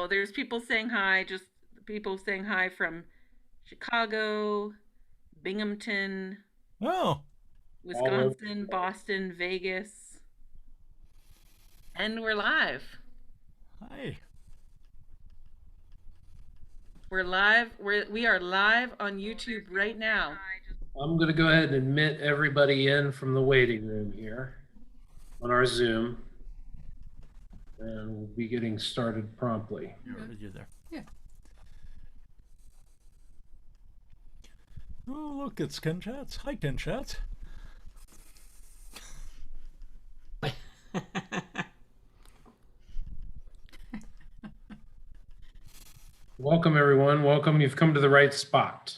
Oh, there's people saying hi, just people saying hi from Chicago, Binghamton, Oh, all over. Wisconsin, Boston, Vegas, and we're live. hi. We're live. We are live on YouTube right now. I'm going to go ahead and admit everybody in from the waiting room here on our Zoom, and we'll be getting started promptly. You're there. Yeah. Oh, look, it's Ken Chats. Hi, Ken Chats. Welcome, everyone. Welcome. You've come to the right spot.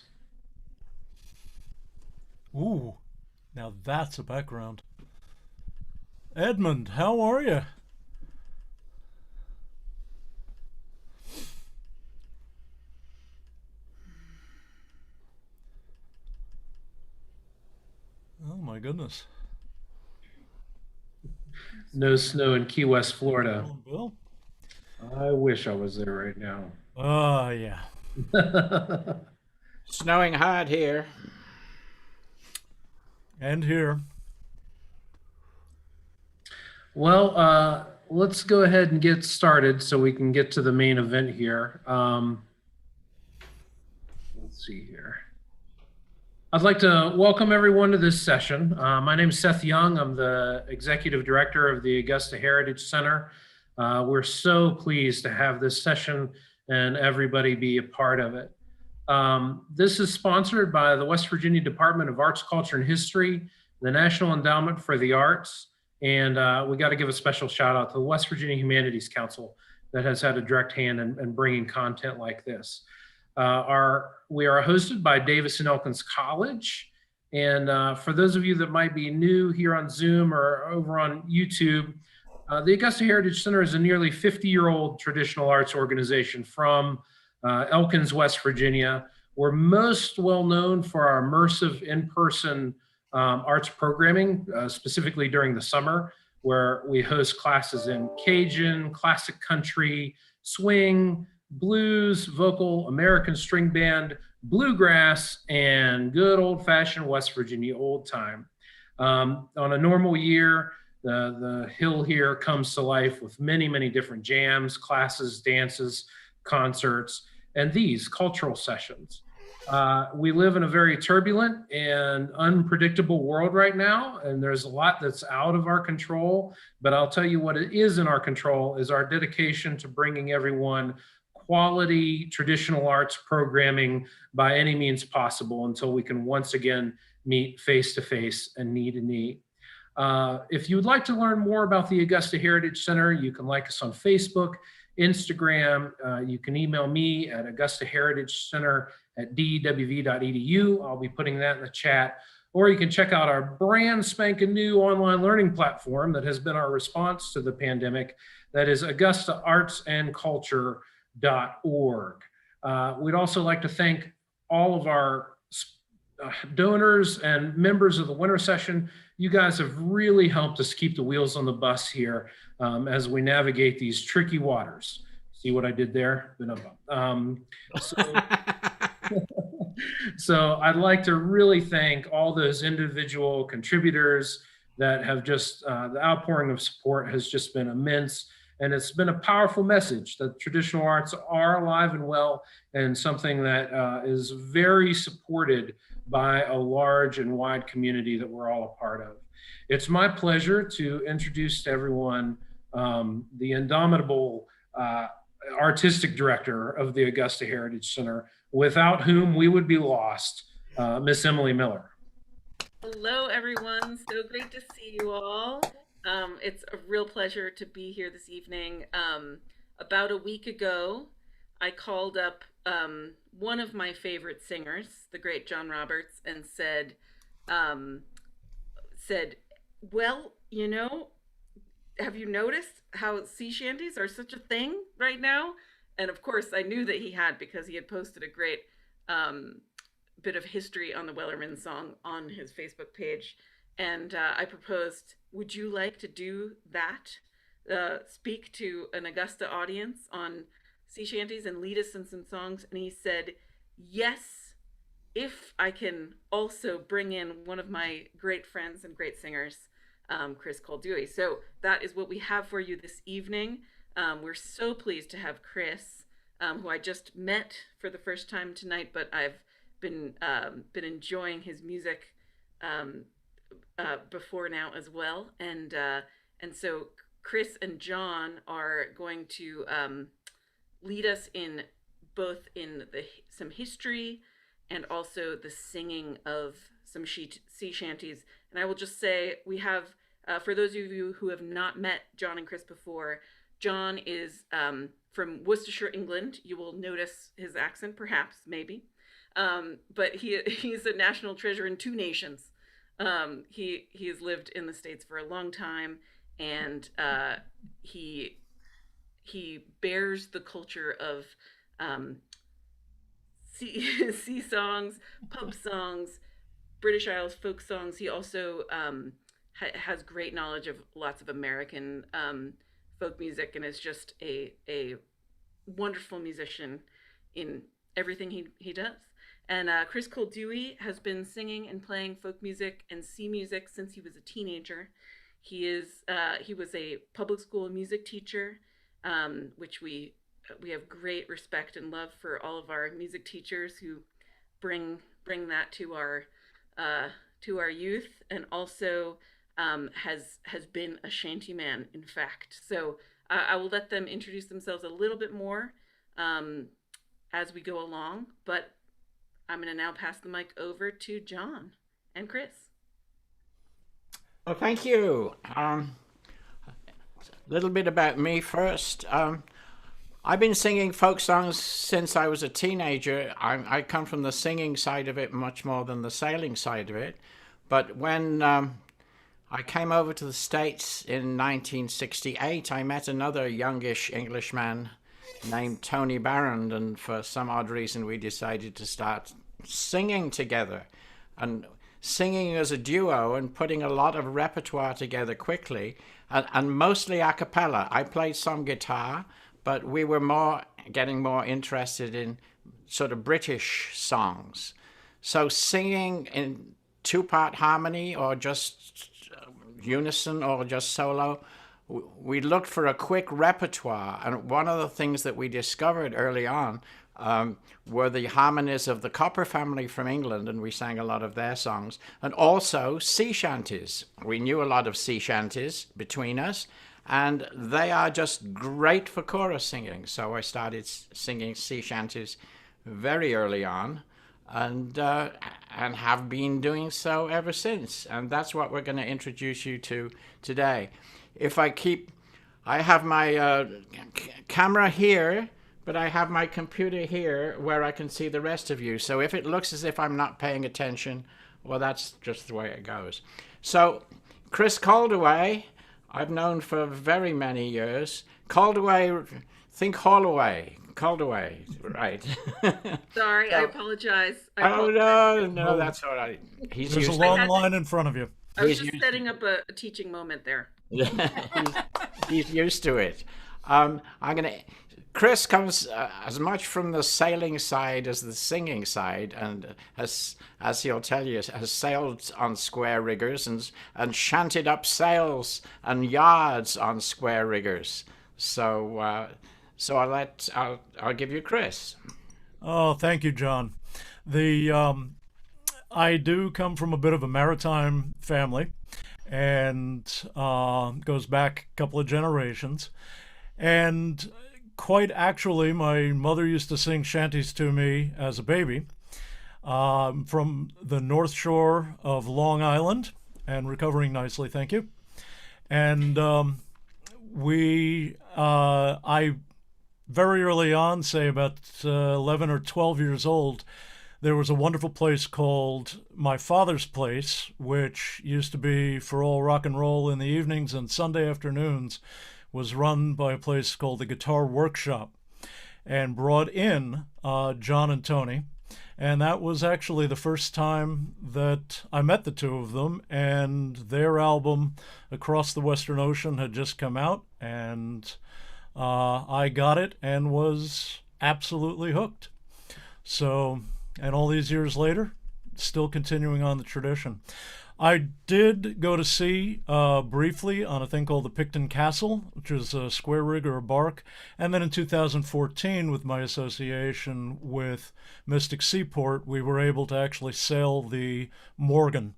Ooh, now that's a background. Edmund, how are you? Oh my goodness. No snow in Key West, Florida. Bill? I wish I was there right now. Oh, yeah. Snowing hard here. And here. Well, let's go ahead and get started so we can get to the main event here. Let's see here. I'd like to welcome everyone to this session. My name is Seth Young. I'm the Executive Director of the Augusta Heritage Center. We're so pleased to have this session and everybody be a part of it. This is sponsored by the West Virginia Department of Arts, Culture, and History, the National Endowment for the Arts, and we got to give a special shout out to the West Virginia Humanities Council that has had a direct hand in bringing content like this. We are hosted by Davis and Elkins College. And for those of you that might be new here on Zoom or over on YouTube, the Augusta Heritage Center is a nearly 50-year-old traditional arts organization from Elkins, West Virginia. We're most well known for our immersive in-person arts programming, specifically during the summer, where we host classes in Cajun, classic country, swing, blues, vocal, American string band, bluegrass, and good old-fashioned West Virginia old time. On a normal year, the hill here comes to life with many, many different jams, classes, dances, concerts, and these cultural sessions. We live in a very turbulent and unpredictable world right now, and there's a lot that's out of our control, but I'll tell you what it is in our control is our dedication to bringing everyone quality traditional arts programming by any means possible until we can once again meet face to face and knee to knee. If you would like to learn more about the Augusta Heritage Center, you can like us on Facebook, Instagram. You can email me at augustaheritagecenter@dewv.edu. I'll be putting that in the chat. Or you can check out our brand spanking new online learning platform that has been our response to the pandemic. That is augustaartsandculture.org. We'd also like to thank all of our donors and members of the winter session. You guys have really helped us keep the wheels on the bus here as we navigate these tricky waters. See what I did there? So I'd like to really thank all those individual contributors that have just, the outpouring of support has just been immense. And it's been a powerful message that traditional arts are alive and well and something that is very supported by a large and wide community that we're all a part of. It's my pleasure to introduce to everyone the indomitable artistic director of the Augusta Heritage Center, without whom we would be lost, Miss Emily Miller. Hello, everyone. So great to see you all. It's a real pleasure to be here this evening. About a week ago, I called up one of my favorite singers, the great John Roberts, and said, well, have you noticed how sea shanties are such a thing right now? And of course, I knew that he had because he had posted a great bit of history on the Wellerman song on his Facebook page. And I proposed, would you like to do that? Speak to an Augusta audience on sea shanties and lead us in some songs. And he said, yes, if I can also bring in one of my great friends and great singers, Chris Koldewey. So that is what we have for you this evening. We're so pleased to have Chris, who I just met for the first time tonight, but I've been enjoying his music before now as well, and so Chris and John are going to lead us in both in some history and also the singing of some sea shanties. And I will just say we have, for those of you who have not met John and Chris before, John is from Worcestershire, England. You will notice his accent, perhaps, maybe. But he's a national treasure in two nations. He has lived in the States for a long time, and he bears the culture of sea songs, pub songs, British Isles folk songs. He also has great knowledge of lots of American folk music, and is just a wonderful musician in everything he does. And Chris Koldewey has been singing and playing folk music and sea music since he was a teenager. He was a public school music teacher, which we have great respect and love for all of our music teachers who bring that to our youth, and also has been a shantyman, in fact. So I will let them introduce themselves a little bit more as we go along, but I'm going to now pass the mic over to John and Chris. Well, thank you. A little bit about me first. I've been singing folk songs since I was a teenager. I come from the singing side of it much more than the sailing side of it. But when I came over to the States in 1968, I met another youngish Englishman named Tony Barrand, and for some odd reason we decided to start singing together, and singing as a duo and putting a lot of repertoire together quickly, and mostly a cappella. I played some guitar, but we were getting more interested in sort of British songs. So singing in two-part harmony or just unison or just solo, we looked for a quick repertoire. And one of the things that we discovered early on were the harmonies of the Copper family from England, and we sang a lot of their songs, and also sea shanties. We knew a lot of sea shanties between us, and they are just great for chorus singing. So I started singing sea shanties very early on, and have been doing so ever since. And that's what we're going to introduce you to today. I have my camera here, but I have my computer here where I can see the rest of you. So if it looks as if I'm not paying attention, well, that's just the way it goes. So Chris Koldewey, I've known for very many years. Koldewey, think Holloway. Koldewey, right. Sorry, I apologize. No, that's all right. There's a long line in front of you. I was just setting up a teaching moment there. He's used to it. Chris comes as much from the sailing side as the singing side, and as he'll tell you, has sailed on square riggers and shanted up sails and yards on square riggers. So I'll give you Chris. Oh, thank you, John. I do come from a bit of a maritime family, and goes back a couple of generations. And quite actually, my mother used to sing shanties to me as a baby from the North Shore of Long Island, and recovering nicely, thank you. And I very early on, say about 11 or 12 years old, there was a wonderful place called My Father's Place, which used to be for all rock and roll in the evenings, and Sunday afternoons was run by a place called the Guitar Workshop, and brought in John and Tony. And that was actually the first time that I met the two of them, and their album Across the Western Ocean had just come out, and I got it and was absolutely hooked. So, and all these years later, still continuing on the tradition. I did go to sea briefly on a thing called the Picton Castle, which is a square rig or a bark. And then in 2014, with my association with Mystic Seaport, we were able to actually sail the Morgan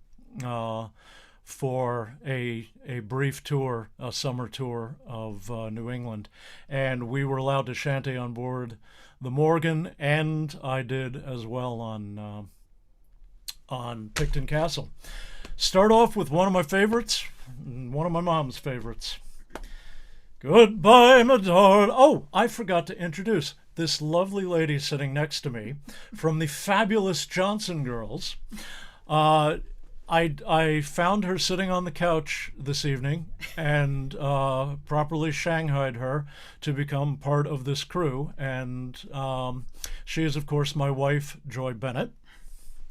for a brief tour, a summer tour of New England. And we were allowed to shanty on board the Morgan, and I did as well on Picton Castle. Start off with one of my favorites, one of my mom's favorites. Goodbye, my darling. Oh, I forgot to introduce this lovely lady sitting next to me from the fabulous Johnson Girls. I found her sitting on the couch this evening and properly shanghaied her to become part of this crew. And she is, of course, my wife, Joy Bennett.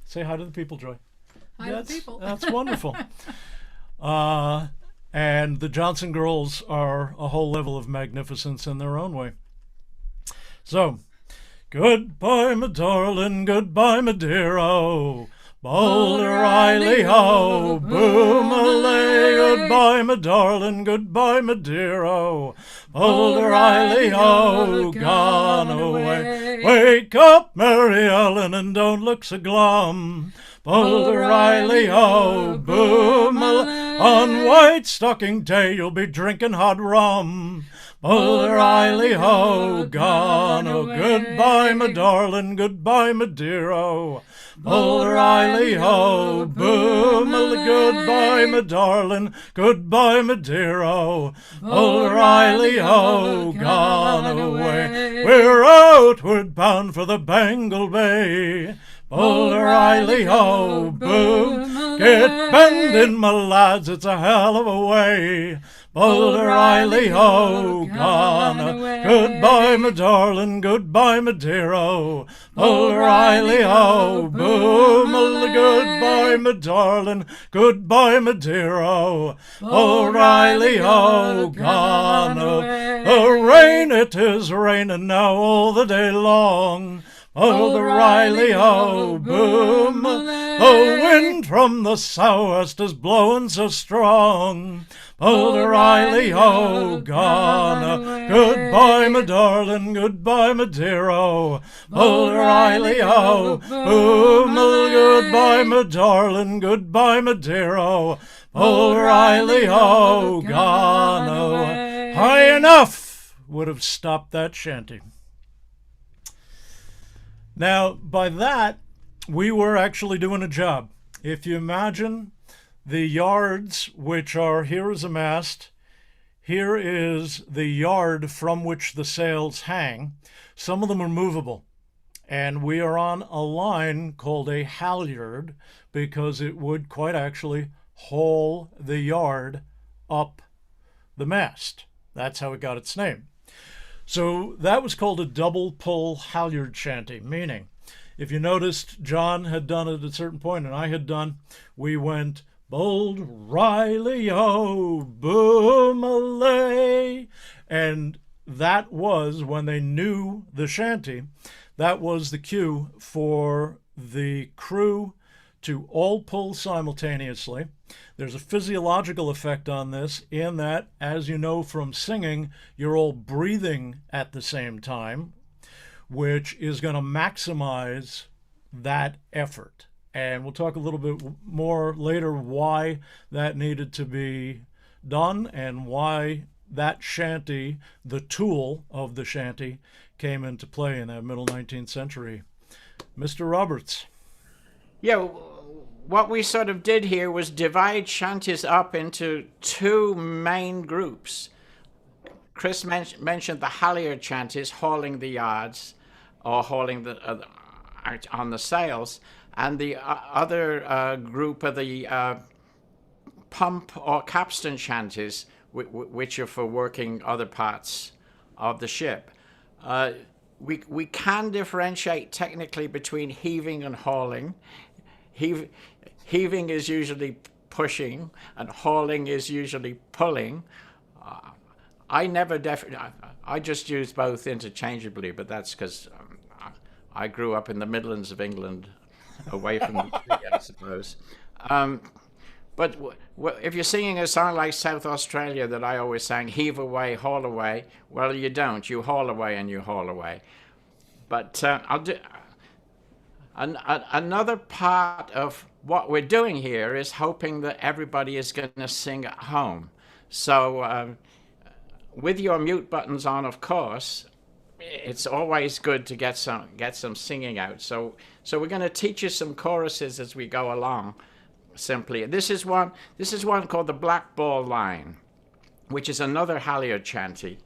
Say hi to the people, Joy. Hi to the people. That's wonderful. And the Johnson Girls are a whole level of magnificence in their own way. So, goodbye, my darling, goodbye, my dear-o. Boulder Riley ho, boom a lay, goodbye my darling, goodbye my dear-o. Boulder Riley ho, gone away. Wake up, Mary Ellen, and don't look so glum. Boulder Riley ho, boom a lay. On White Stocking Day you'll be drinking hot rum. Boulder Riley ho, gone away. Goodbye my darling, goodbye my dear-o. Boulder Riley ho, boom, goodbye my darling, goodbye my dear-o. Boulder Riley ho, gone away. We're outward bound for the Bengal Bay. Boulder Riley ho, boom, get bending my lads, it's a hell of a way. Boulder Riley ho, gone away. Goodbye my darling, goodbye my dear-o. Boulder Riley ho, boom, goodbye my darling, goodbye my dear-o. Boulder Riley ho, gone away. The rain, it is raining now all the day long. Boulder Riley ho, boom, the wind from the southwest is blowing so strong. Boulder Riley ho, gone away. Goodbye my darling, goodbye my dear-o. Boulder Riley ho, boom, goodbye my darling, goodbye my dear-o. Boulder Riley ho, gone away. High enough would have stopped that shanty. Now, by that, we were actually doing a job. If you imagine the yards, which are, here is a mast, here is the yard from which the sails hang. Some of them are movable. And we are on a line called a halyard because it would quite actually haul the yard up the mast. That's how it got its name. So that was called a double pull halyard shanty, meaning if you noticed John had done it at a certain point and I had done, we went Bold Riley-o, boom-a-lay. And that was, when they knew the shanty, that was the cue for the crew to all pull simultaneously. There's a physiological effect on this in that, as you know from singing, you're all breathing at the same time, which is going to maximize that effort. And we'll talk a little bit more later why that needed to be done and why that shanty, the tool of the shanty, came into play in that middle 19th century. Mr. Roberts. Yeah, what we sort of did here was divide shanties up into two main groups. Chris mentioned the halyard shanties, hauling the yards or hauling the on the sails, and the other group are the pump or capstan shanties, which are for working other parts of the ship. We can differentiate technically between heaving and hauling. Heaving is usually pushing, and hauling is usually pulling. I never I just use both interchangeably, but that's because I grew up in the Midlands of England, away from the sea, I suppose. But if you're singing a song like South Australia that I always sang, heave away, haul away, well, you don't. You haul away and you haul away. But I'll do another part of what we're doing here is hoping that everybody is going to sing at home. So with your mute buttons on, of course, it's always good to get some singing out. So we're going to teach you some choruses as we go along. Simply, this is one called the Black Ball Line, which is another Halyard chanty.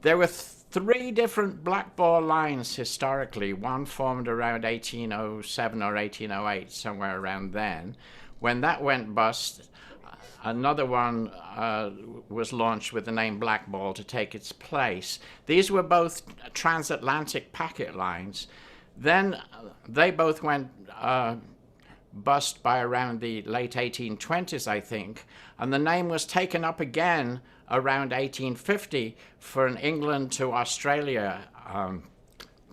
There were three different Black Ball lines historically. One formed around 1807 or 1808, somewhere around then. When that went bust, another one was launched with the name Black Ball to take its place. These were both transatlantic packet lines. Then they both went bust by around the late 1820s, I think, and the name was taken up again around 1850 for an England to Australia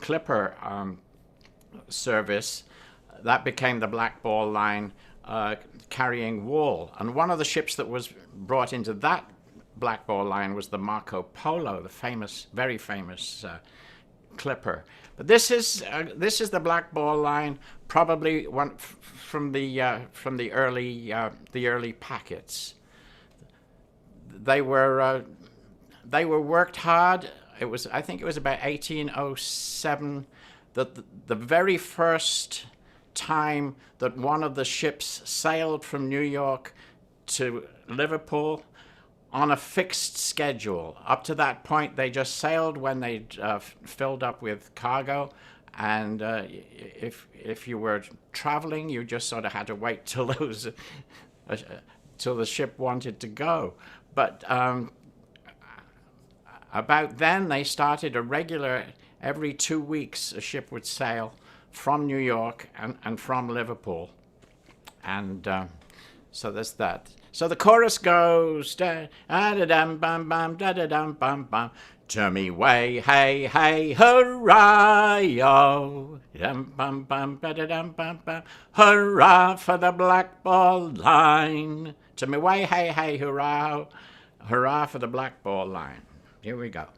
clipper service. That became the Black Ball Line, carrying wool. And one of the ships that was brought into that Black Ball Line was the Marco Polo, the famous, very famous clipper. But this is the Black Ball Line, probably one from the early packets. They were worked hard. I think it was about 1807 that the very first time that one of the ships sailed from New York to Liverpool on a fixed schedule. Up to that point, they just sailed when they filled up with cargo, and if you were traveling, you just sort of had to wait till till the ship wanted to go. But about then, they started a regular, every 2 weeks, a ship would sail from New York and from Liverpool, and so there's that. So the chorus goes da da dum bum bum da da dum bum bum. To me way hey hey hurrah yo dum bum bum da da dum bum bum. Hurrah for the Black Ball Line. To me way hey hey hurrah, hurrah for the Black Ball Line. Here we go.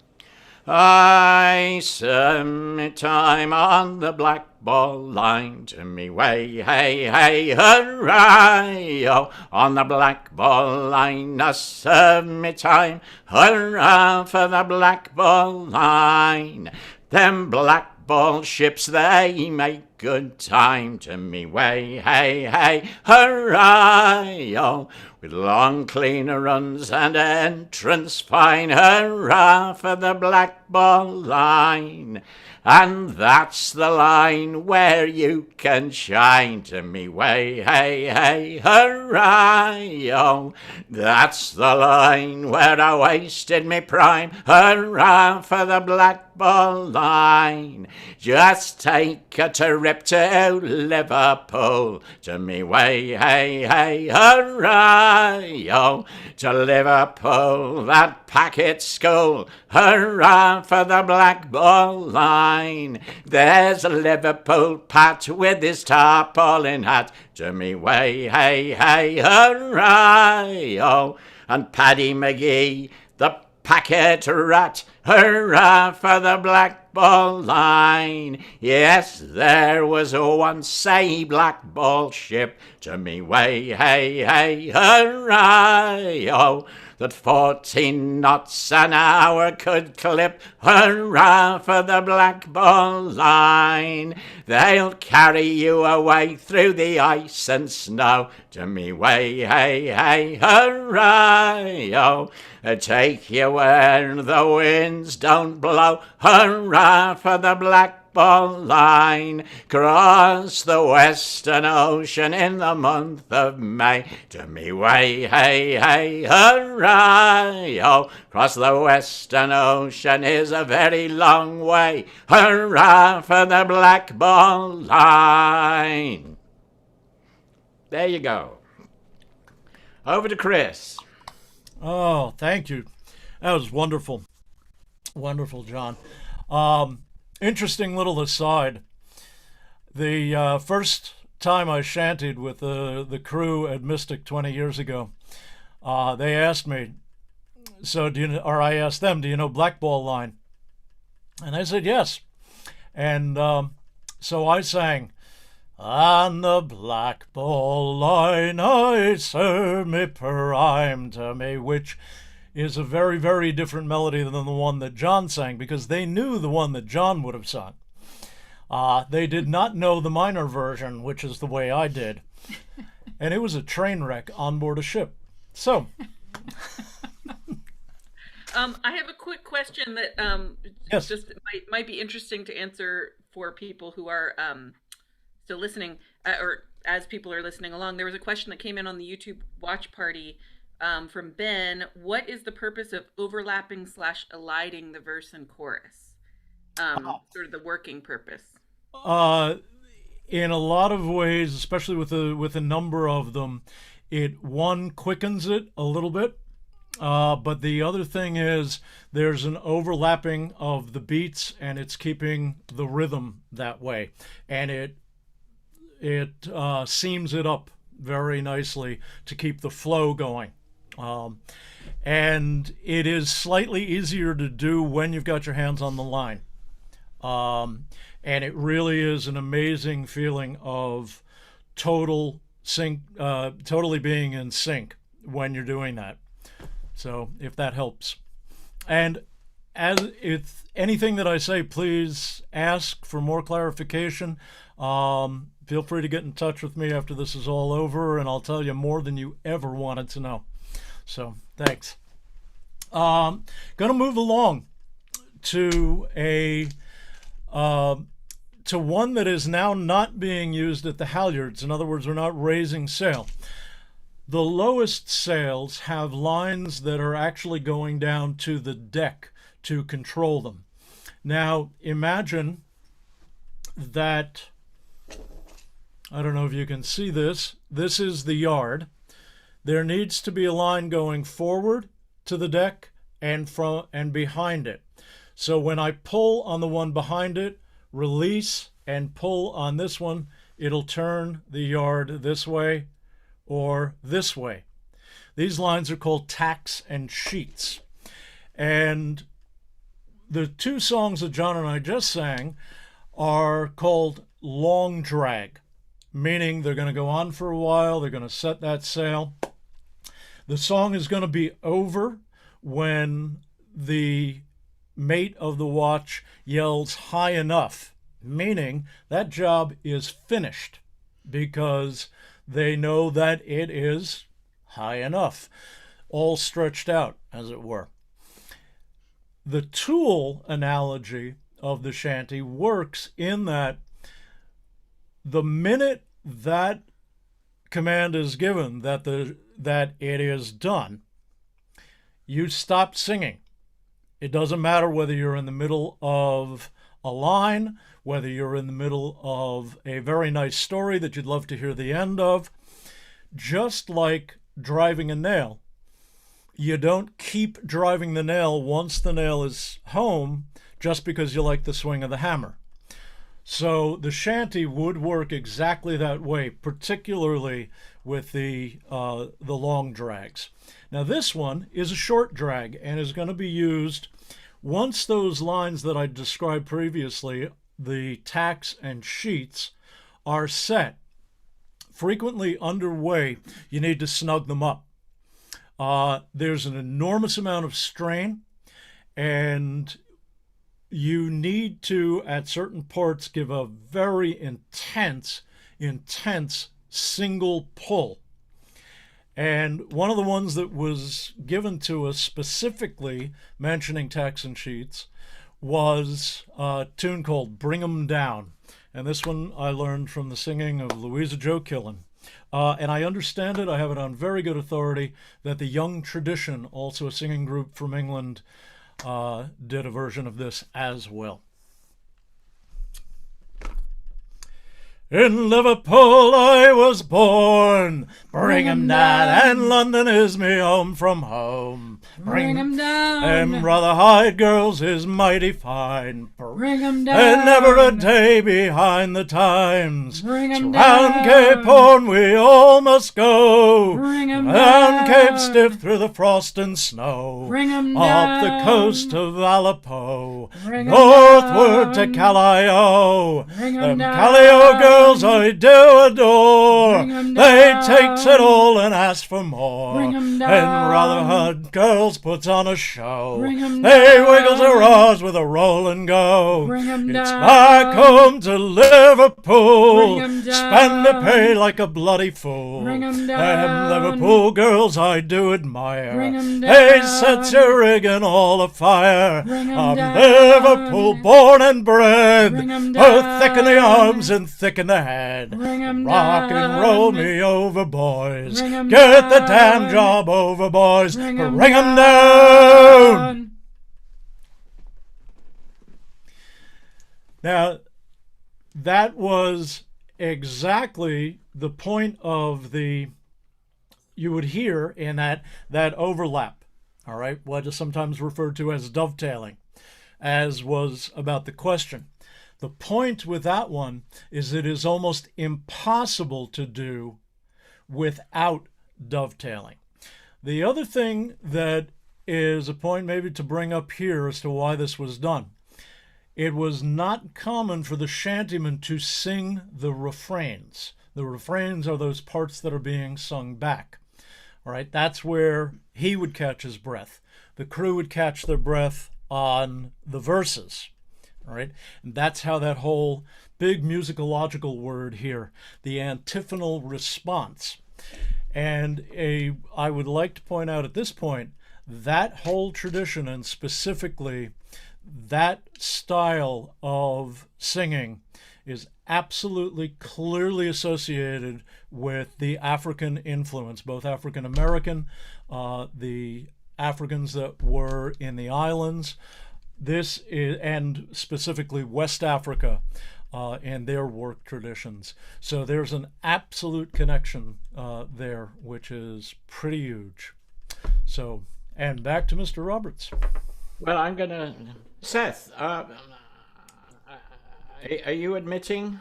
I spent time on the Black Ball Line, to me way, hey, hey, hurrah, on the Black Ball Line, I served me time, hurrah for the Black Ball Line. Them black ball ships, they make good time, to me way, hey, hey, hurrah, with long clean runs and entrance fine, hurrah for the Black Ball Line. And that's the line where you can shine, to me way, hey, hey, hurrah, that's the line where I wasted me prime, hurrah for the Black Ball Line. Just take a trip to Liverpool, to me way, hey, hey, hurrah, to Liverpool, that packet school, hurrah for the Black Ball Line. There's a Liverpool Pat with his tarpaulin hat, to me way, hey, hey, hurrah, and Paddy McGee, the packet rat, hurrah for the Black Ball Line. Yes, there was once a Black Ball ship, to me way, hey, hey, hurrah, that 14 knots an hour could clip, hurrah for the Black Ball Line. They'll carry you away through the ice and snow, to me way, hey, hey, hurrah, take you where the winds don't blow, hurrah for the Black Ball Line. Cross the Western Ocean in the month of May, to me way, hey, hey, hurrah, cross the Western Ocean is a very long way, hurrah for the Black Ball Line. There you go. Over to Chris. Oh, thank you. That was wonderful. Wonderful, John. Interesting little aside. The first time I shantied with the crew at Mystic 20 years ago, they asked me, I asked them, do you know Blackball Line? And I said, yes. And so I sang, on the black ball line I serve me prime to me, which is a very, very different melody than the one that John sang, because they knew the one that John would have sung. They did not know the minor version, which is the way I did. And it was a train wreck on board a ship. So... I have a quick question that Yes. just might be interesting to answer for people who are still listening, or as people are listening along. There was a question that came in on the YouTube watch party from Ben. What is the purpose of overlapping / eliding the verse and chorus? Sort of the working purpose. In a lot of ways, especially with a number of them, it quickens it a little bit. But the other thing is there's an overlapping of the beats, and it's keeping the rhythm that way, and it seams it up very nicely to keep the flow going. And it is slightly easier to do when you've got your hands on the line. And it really is an amazing feeling of totally being in sync when you're doing that. So if that helps. And if anything that I say, please ask for more clarification. Feel free to get in touch with me after this is all over, and I'll tell you more than you ever wanted to know. So thanks. Gonna move along to one that is now not being used at the halyards. In other words, we're not raising sail. The lowest sails have lines that are actually going down to the deck to control them. Now, imagine that, I don't know if you can see this. This is the yard. There needs to be a line going forward to the deck and behind it. So when I pull on the one behind it, release and pull on this one, it'll turn the yard this way or this way. These lines are called tacks and sheets. And the two songs that John and I just sang are called long drag, meaning they're going to go on for a while, they're going to set that sail. The song is going to be over when the mate of the watch yells high enough, meaning that job is finished, because they know that it is high enough, all stretched out, as it were. The tool analogy of the shanty works in that the minute that command is given that it is done, you stop singing. It doesn't matter whether you're in the middle of a line, whether you're in the middle of a very nice story that you'd love to hear the end of. Just like driving a nail, you don't keep driving the nail once the nail is home just because you like the swing of the hammer. So the shanty would work exactly that way, particularly with the long drags. Now this one is a short drag and is going to be used once those lines that I described previously, the tacks and sheets, are set. Frequently underway, you need to snug them up. There's an enormous amount of strain, and you need to, at certain parts, give a very intense single pull. And one of the ones that was given to us specifically mentioning tacks and sheets was a tune called Bring 'Em Down. And this one I learned from the singing of Louisa Jo Killen. And I understand it, I have it on very good authority, that the Young Tradition, also a singing group from England, did a version of this as well. In Liverpool I was born. Bring 'em down, and London is me home from home. Bring 'em down. Them Rotherhithe girls is mighty fine. Bring 'em down. And never a day behind the times. Bring 'em Round down. Cape Horn we all must go. Bring 'em Round down. Cape Stiff through the frost and snow. Bring 'em Up the down. coast of Vallepo. Bring 'em Northward to down. Callio. Bring 'em Them down. Callio girls I do adore. Bring 'em They down. takes it all and asks for more. Bring 'em And down. Rotherhithe girls puts on a show. Bring 'em They down. wiggles their oars with a roll and go. Bring 'em It's down. back home to Liverpool. Bring 'em Spend the down. pay like a bloody fool. Bring 'em Them down. Liverpool girls I do admire. Bring 'em They down. set your rigging all afire. Bring 'em I'm down. Liverpool born and bred. Bring 'em Both thick in the down. arms and thick in the head. Bring 'em Rock down. and roll me over, boys. Bring 'em Get the down. damn job over, boys. Bring Bring 'em 'em down. Now, that was exactly the point of you would hear in that overlap, all right, what is sometimes referred to as dovetailing, as was about the question. The point with that one is it is almost impossible to do without dovetailing. The other thing that is a point maybe to bring up here as to why this was done. It was not common for the shantymen to sing the refrains. The refrains are those parts that are being sung back. All right, that's where he would catch his breath. The crew would catch their breath on the verses. All right, and that's how that whole big musicological word here, the antiphonal response. And I would like to point out at this point, that whole tradition, and specifically that style of singing, is absolutely clearly associated with the African influence, both African American, the Africans that were in the islands, and specifically West Africa and their work traditions. So there's an absolute connection there, which is pretty huge. So, and back to Mr. Roberts. Well, I'm going to... Seth, are you admitting?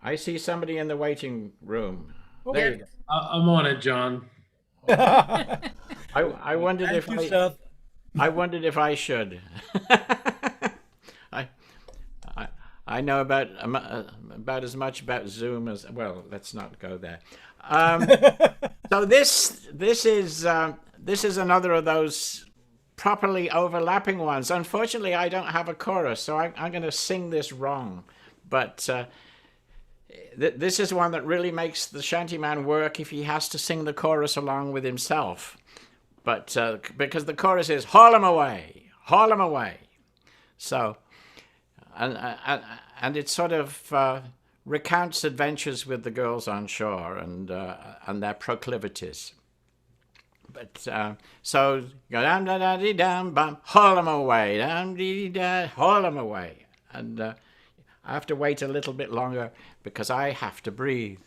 I see somebody in the waiting room. There you go. I'm on it, John. I wondered if Thank you, Seth. I wondered if I should. I know about as much about Zoom as well. Let's not go there. So this is another of those properly overlapping ones. Unfortunately, I don't have a chorus, so I'm going to sing this wrong. But this is one that really makes the shantyman work if he has to sing the chorus along with himself. But because the chorus is "Haul 'em away, haul 'em away," so and it sort of recounts adventures with the girls on shore and their proclivities. But so go dam da da dee dam bam, haul 'em away, dam dee da, haul 'em away, and I have to wait a little bit longer because I have to breathe.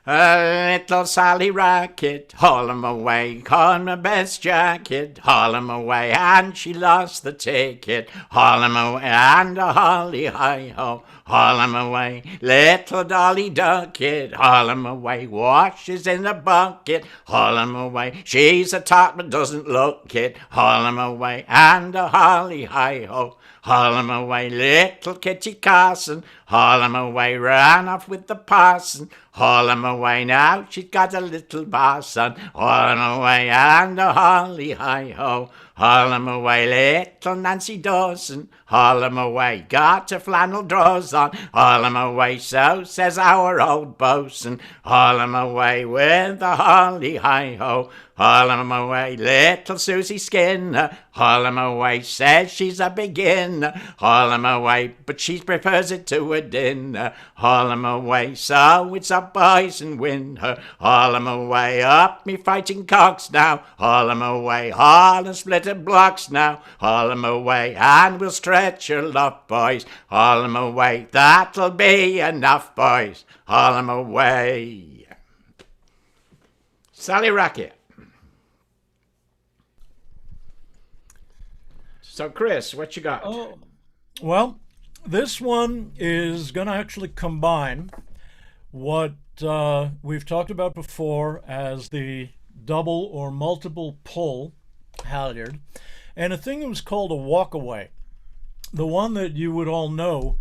Little Sally Racket, haul 'em away, on my best jacket, haul 'em away, and she lost the ticket, haul 'em away, and a holly hi-ho, haul 'em away, little Dolly Ducket, haul 'em away, washes in the bucket, haul 'em away, she's a tot but doesn't look it, haul 'em away, and a holly hi-ho, haul 'em away, little Kitty Carson, haul 'em away, ran off with the parson, haul 'em away, now she's got a little parson, haul 'em away, and a holly hi-ho, haul 'em away, little Nancy Dawson, haul 'em away, got her flannel drawers on, haul 'em away, so says our old bosun, haul 'em away with the holly hi-ho, Haul 'em away, little Susie Skinner. Haul 'em away, says she's a beginner. Haul 'em away, but she prefers it to a dinner. Haul 'em away, so it's up boys and win her. Haul 'em away, up me fighting cocks now. Haul 'em away, haul and split her blocks now. Haul 'em away, and we'll stretch her love, boys. Haul 'em away, that'll be enough, boys. Haul 'em away. Sally Racket. So, Chris, what you got? Oh, well, this one is going to actually combine what we've talked about before as the double or multiple pull halyard and a thing that was called a walkaway. The one that you would all know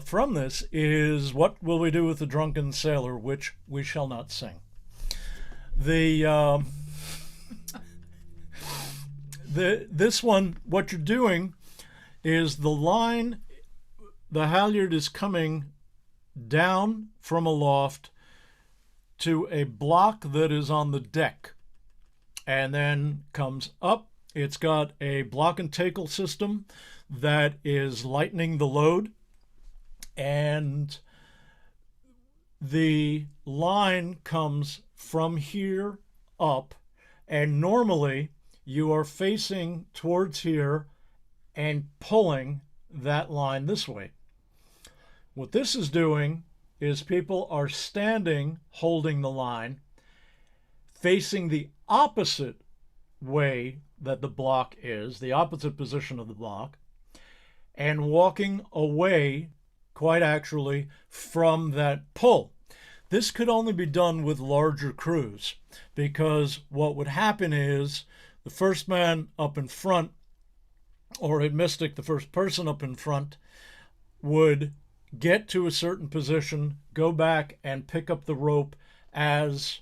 from this is What Will We Do with the Drunken Sailor, which we shall not sing. This one, what you're doing is the line, the halyard is coming down from aloft to a block that is on the deck and then comes up. It's got a block and tackle system that is lightening the load, and the line comes from here up, and normally you are facing towards here and pulling that line this way. What this is doing is people are standing holding the line, facing the opposite way that the block is, the opposite position of the block, and walking away, quite actually, from that pull. This could only be done with larger crews, because what would happen is the first man up in front, or at Mystic, the first person up in front, would get to a certain position, go back and pick up the rope as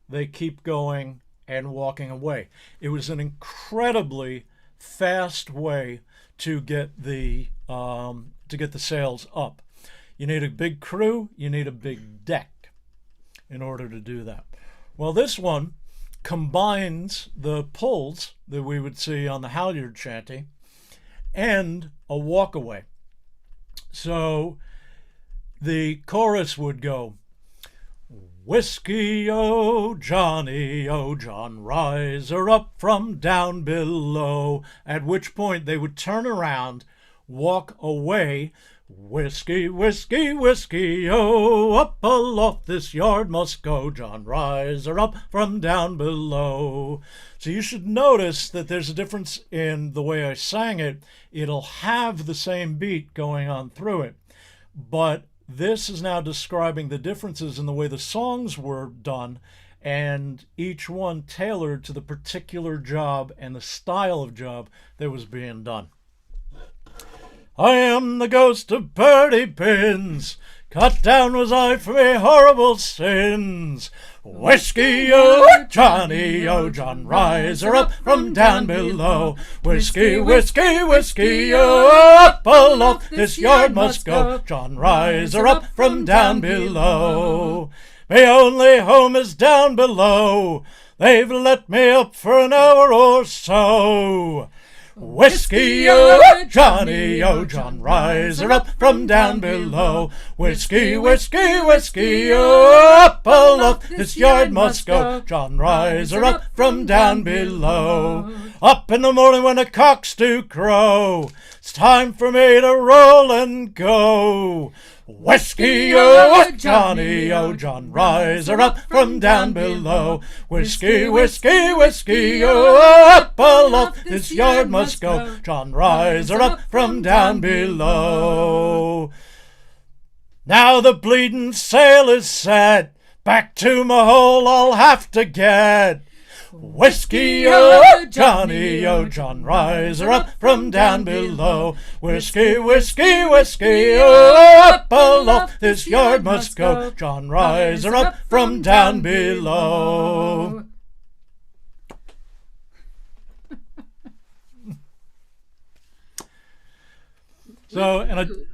they keep going and walking away. It was an incredibly fast way to get the sails up. You need a big crew, you need a big deck in order to do that. Well, this one combines the pulls that we would see on the halyard shanty and a walkaway. So the chorus would go, "Whiskey, oh John, rise her up from down below," at which point they would turn around, walk away, "Whiskey, whiskey, whiskey, oh, up aloft this yard must go, John, rise her up from down below." So you should notice that there's a difference in the way I sang it. It'll have the same beat going on through it, but this is now describing the differences in the way the songs were done, and each one tailored to the particular job and the style of job that was being done. "I am the ghost of Purdy Pins, cut down was I for me horrible sins. Whiskey, oh John, rise her up from down below. Whiskey, whiskey, whiskey, oh, up aloft this yard must go. John, rise her up from down below. My only home is down below. They've let me up for an hour or so. Whiskey, oh John, rise her up from down below. Whiskey, whiskey, whiskey, oh, up aloft this yard must go. John, rise her up from down below. Up in the morning when the cocks do crow, it's time for me to roll and go. Whiskey, oh John, rise her up from down below. Whiskey, whiskey, whiskey, oh, up aloft this yard must go. John, rise her up from down below. Now the bleeding sail is set, back to my hole I'll have to get. Whiskey, oh John, rise her up from down below. Whiskey, whiskey, whiskey, oh, up aloft this yard must go. John, rise her up from down below. So, and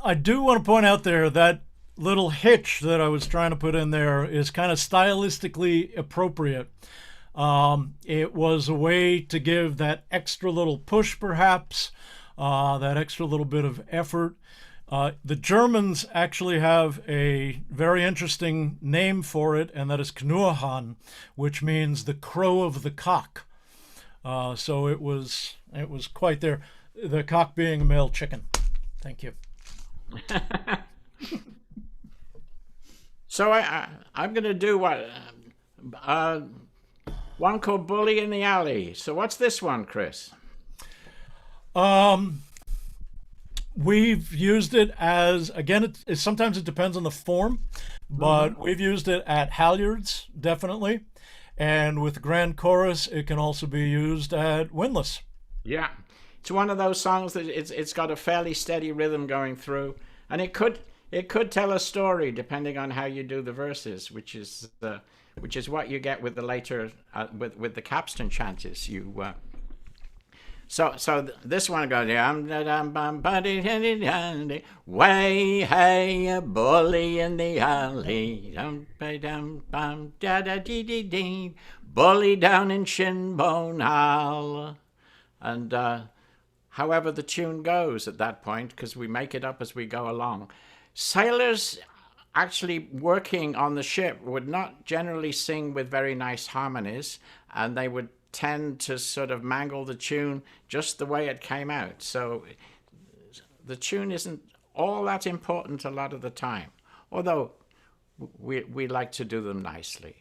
I do want to point out there that little hitch that I was trying to put in there is kind of stylistically appropriate. It was a way to give that extra little push, perhaps, that extra little bit of effort. The Germans actually have a very interesting name for it, and that is Knuahan, which means the crow of the cock. So it was quite there. The cock being a male chicken. Thank you. So I'm going to do one called Bully in the Alley. So what's this one, Chris? We've used it as, again, sometimes it depends on the form, but we've used it at halyards, definitely. And with grand chorus, it can also be used at windlass. Yeah. It's one of those songs that it's got a fairly steady rhythm going through. And it could tell a story depending on how you do the verses, which is what you get with the later, with the capstan chantes. So this one goes, way hey, a bully in the alley, bully down in Shinbone Hall. And however the tune goes at that point, because we make it up as we go along. Sailors actually working on the ship would not generally sing with very nice harmonies, and they would tend to sort of mangle the tune just the way it came out. So the tune isn't all that important a lot of the time, although we like to do them nicely.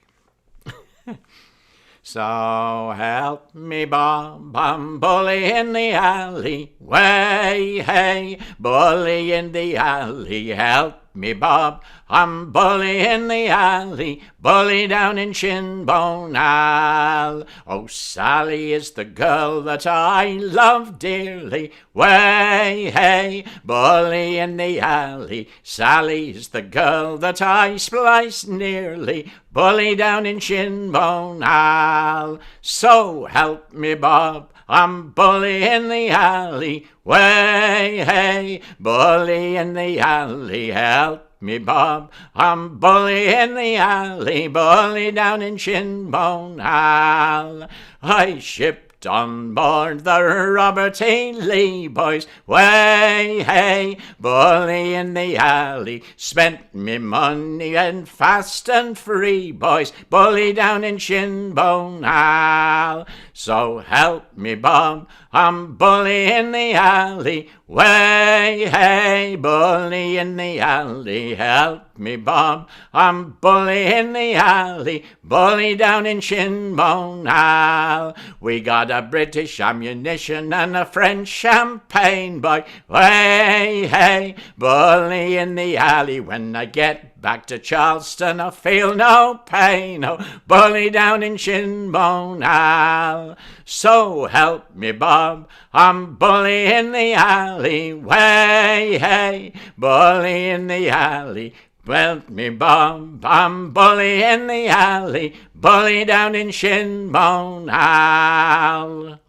So help me, Bob, I'm bully in the alley, way, hey, bully in the alley, help me, Bob, I'm bully in the alley, bully down in Shinbone Hall. Oh, Sally is the girl that I love dearly, way, hey, bully in the alley, Sally's the girl that I splice nearly, bully down in Shinbone Hall. So help me, Bob, I'm bully in the alley, way, hey, bully in the alley, help me, Bob, I'm bully in the alley, bully down in Shinbone Hall. I shipped on board the Robert E. Lee, boys, way, hey, bully in the alley, spent me money and fast and free, boys, bully down in Shinbone Hall. So help me, Bob, I'm bully in the alley, way, hey, bully in the alley, help me, Bob, I'm bully in the alley, bully down in Shinbone Hall. We got a British ammunition and a French champagne, boy, way, hey, bully in the alley. When I get back to Charleston, I feel no pain, oh, bully down in Shinbone Hall. So help me, Bob, I'm bully in the alley, way, hey, bully in the alley. Help me, Bob, I'm bully in the alley, bully down in Shinbone Hall.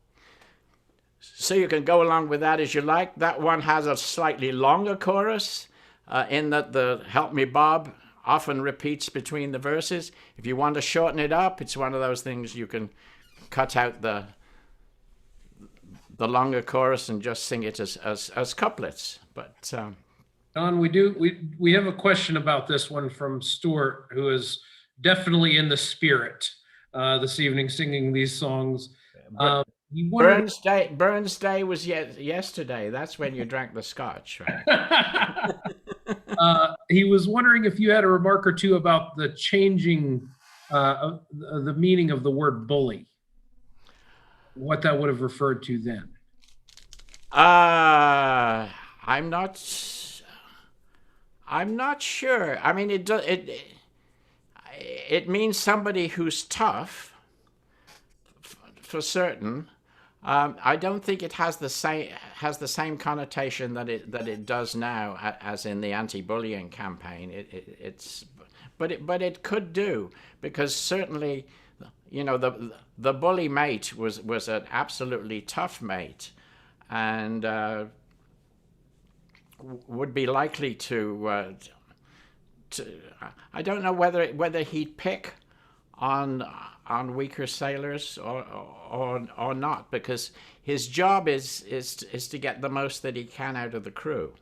So you can go along with that as you like. That one has a slightly longer chorus, in that the Help Me, Bob often repeats between the verses. If you want to shorten it up, it's one of those things you can cut out the longer chorus and just sing it as couplets. But Don, we have a question about this one from Stuart, who is definitely in the spirit this evening, singing these songs. He wondered, Burns Day was yesterday. That's when you drank the scotch, right? he was wondering if you had a remark or two about the changing the meaning of the word bully, what that would have referred to then. I'm not sure. I mean, it means somebody who's tough, for certain. I don't think it has the same connotation that it does now as in the anti-bullying campaign. But it could do, because certainly, you know, the bully mate was an absolutely tough mate, and would be likely to I don't know whether he'd pick on on weaker sailors or not, because his job is to get the most that he can out of the crew.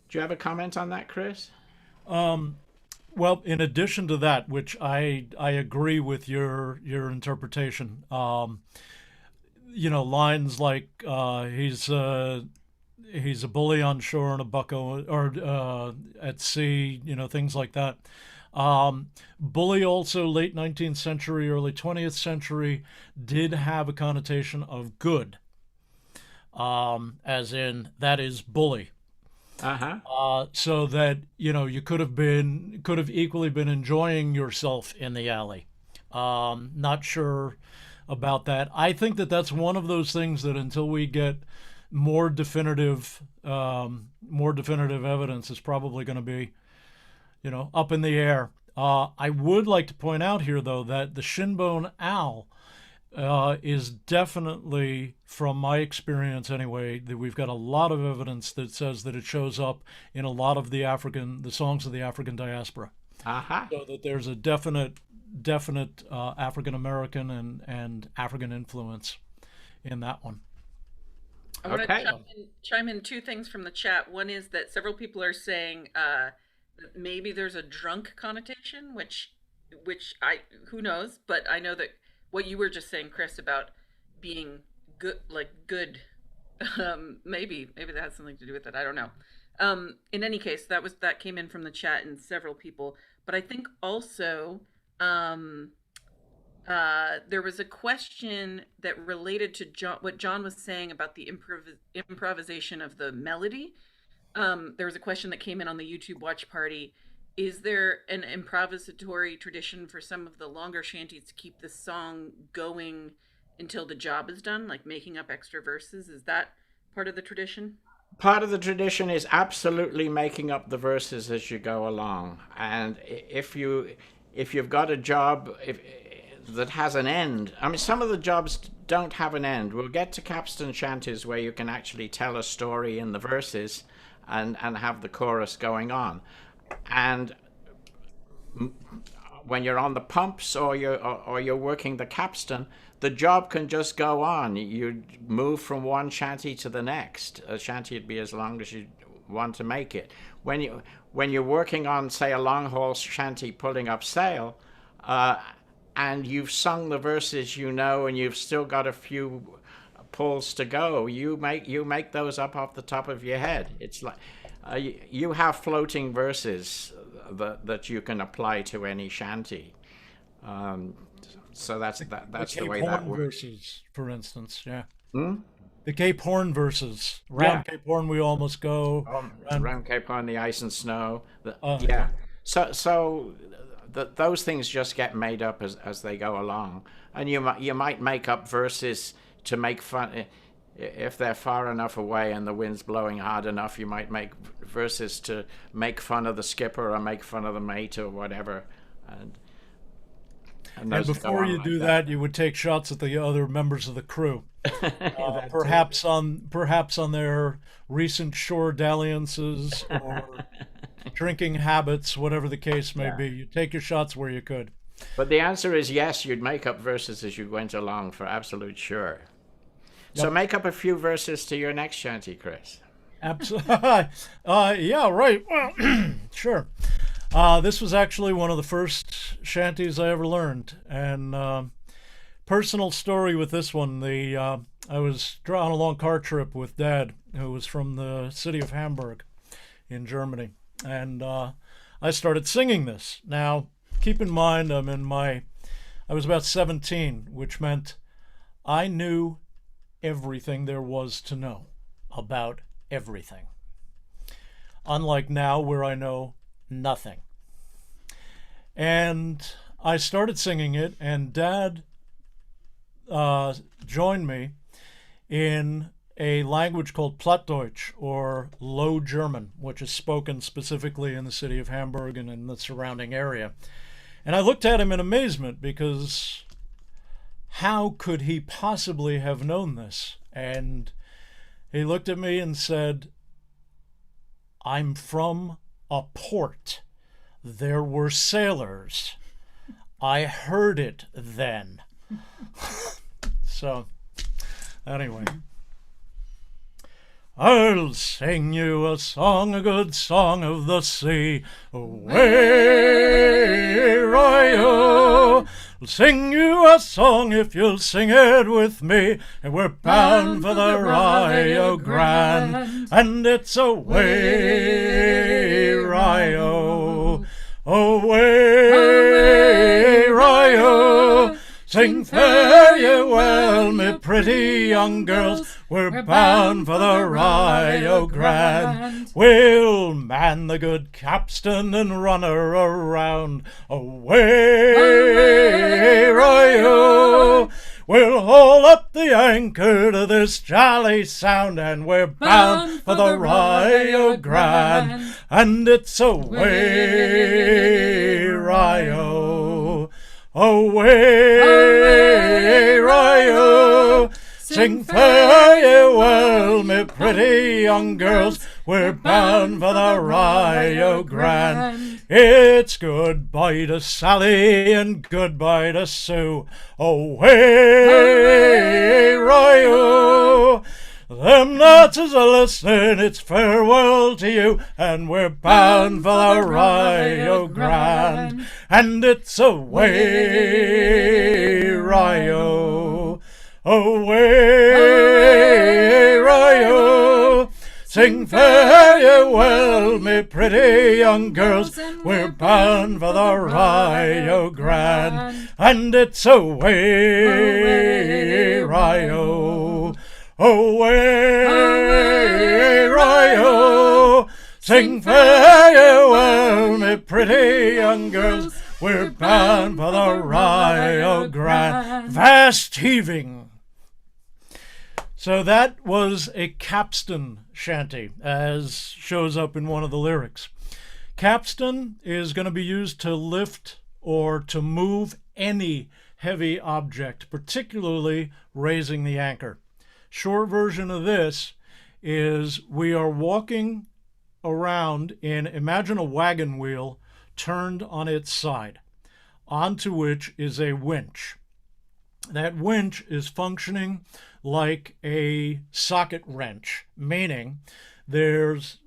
Do you have a comment on that, Chris? Well, in addition to that, which I agree with your interpretation, lines like he's a bully on shore and a bucko or at sea, things like that. Bully also late 19th century, early 20th century did have a connotation of good, as in that is bully. So that you could have equally been enjoying yourself in the alley. Not sure about that. I think that that's one of those things that until we get more definitive evidence is probably going to be, up in the air. I would like to point out here, though, that the shinbone owl is definitely, from my experience anyway, that we've got a lot of evidence that says that it shows up in a lot of the songs of the African diaspora. So that there's a definite African American and African influence in that one. I want to chime in two things from the chat. One is that several people are saying that maybe there's a drunk connotation, which who knows, but I know that what you were just saying, Chris, about being good, maybe that has something to do with it. I don't know. In any case, that came in from the chat and several people. But I think also there was a question that related to what John was saying about the improvisation of the melody. There was a question that came in on the YouTube watch party. Is there an improvisatory tradition for some of the longer shanties to keep the song going until the job is done, like making up extra verses? Is that part of the tradition? Part of the tradition is absolutely making up the verses as you go along. And if you've got a job that has an end, I mean, some of the jobs don't have an end. We'll get to capstan shanties where you can actually tell a story in the verses and have the chorus going on. And when you're on the pumps or you're working the capstan, the job can just go on. You move from one shanty to the next. A shanty would be as long as you want to make it. When you're working on, say, a long haul shanty pulling up sail, and you've sung the verses, and you've still got a few pulls to go, you make those up off the top of your head. It's like you have floating verses that you can apply to any shanty. So that's the way that works. Verses, for instance, yeah. The Cape Horn verses. Round Cape Horn we almost go. Round Cape Horn, the ice and snow. Yeah. So those things just get made up as they go along, and you might make up verses to make fun. If they're far enough away and the wind's blowing hard enough, you might make verses to make fun of the skipper or make fun of the mate or whatever. And before you do that, you would take shots at the other members of the crew, perhaps on their recent shore dalliances or drinking habits, whatever the case may be. You take your shots where you could. But the answer is yes, you'd make up verses as you went along, for absolute sure. So make up a few verses to your next shanty, Chris. Absolutely. Yeah, right. Sure. This was actually one of the first shanties I ever learned. And personal story with this one, I was on a long car trip with Dad, who was from the city of Hamburg in Germany. And I started singing this. Now, keep in mind, I was about 17, which meant I knew everything there was to know about everything. Unlike now, where I know nothing. And I started singing it, and Dad joined me in a language called Plattdeutsch, or Low German, which is spoken specifically in the city of Hamburg and in the surrounding area. And I looked at him in amazement, because how could he possibly have known this? And he looked at me and said, "I'm from a port. There were sailors. I heard it then. So, anyway. I'll sing you a song, a good song of the sea. Away, Rio. I'll sing you a song if you'll sing it with me. And we're bound for the Rio Grande. And it's away, Rio. Away, Rio. Sing fare ye well, me pretty young girls. We're bound for the Rio Grande. We'll man the good capstan and run her around. Away, Rio. We'll haul up the anchor to this jolly sound, and we're bound for the Rio Grande. And it's away, Rio. Away, Rio. Sing fare ye well, me pretty young girls. We're bound for the Rio Grande. It's goodbye to Sally and goodbye to Sue. Away, Rio. Them Nazis are listening, it's farewell to you, and we're bound for the Rio Grande. And it's away, Rio. Away, Rio. Sing fare ye well, me pretty young girls. We're bound for the Rio Grande. And it's away, Rio. Away, Rio. Sing fare ye well, me pretty young girls. We're bound for the Rio Grande. Vast heaving. So that was a capstan shanty, as shows up in one of the lyrics. Capstan is going to be used to lift or to move any heavy object, particularly raising the anchor. Short version of this is we are walking around in, imagine a wagon wheel turned on its side, onto which is a winch. That winch is functioning like a socket wrench, meaning there's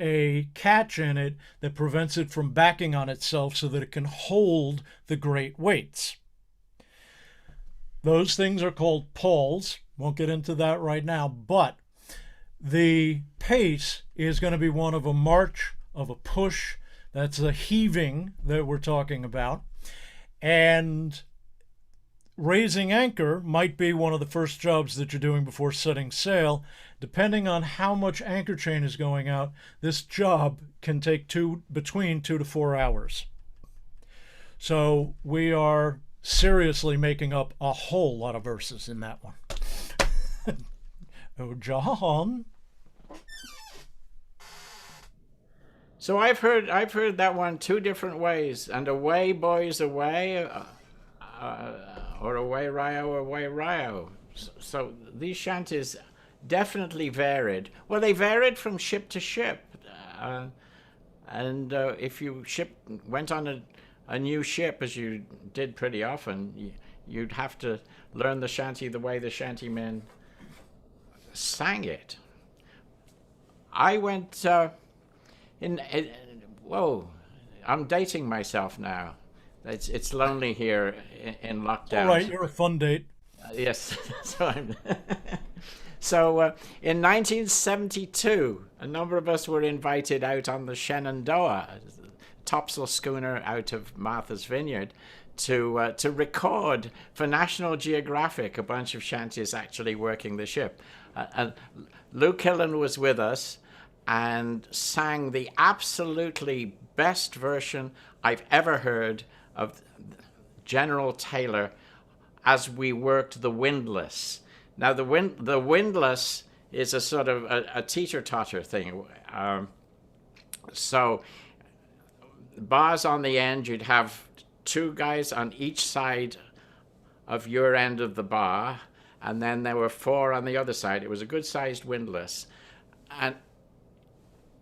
a catch in it that prevents it from backing on itself so that it can hold the great weights. Those things are called pawls. Won't get into that right now, but the pace is going to be one of a march, of a push. That's a heaving that we're talking about. And raising anchor might be one of the first jobs that you're doing before setting sail. Depending on how much anchor chain is going out, this job can take between 2 to 4 hours. So we are seriously making up a whole lot of verses in that one. Oh, John. So I've heard that one two different ways. And away, boys, away, or away, Rio. So these shanties definitely varied. Well, they varied from ship to ship. And if you went on a new ship, as you did pretty often, you'd have to learn the shanty the way the shantymen sang it. I went whoa, I'm dating myself now. It's lonely here in lockdown. All right, you're a fun date. Yes. So in 1972, a number of us were invited out on the Shenandoah, topsail schooner out of Martha's Vineyard, to record for National Geographic a bunch of shanties actually working the ship. And Lou Killen was with us and sang the absolutely best version I've ever heard of General Taylor as we worked the windlass. Now the windlass is a sort of a teeter-totter thing. So bars on the end, you'd have 2 guys on each side of your end of the bar, and then there were 4 on the other side. It was a good-sized windlass, and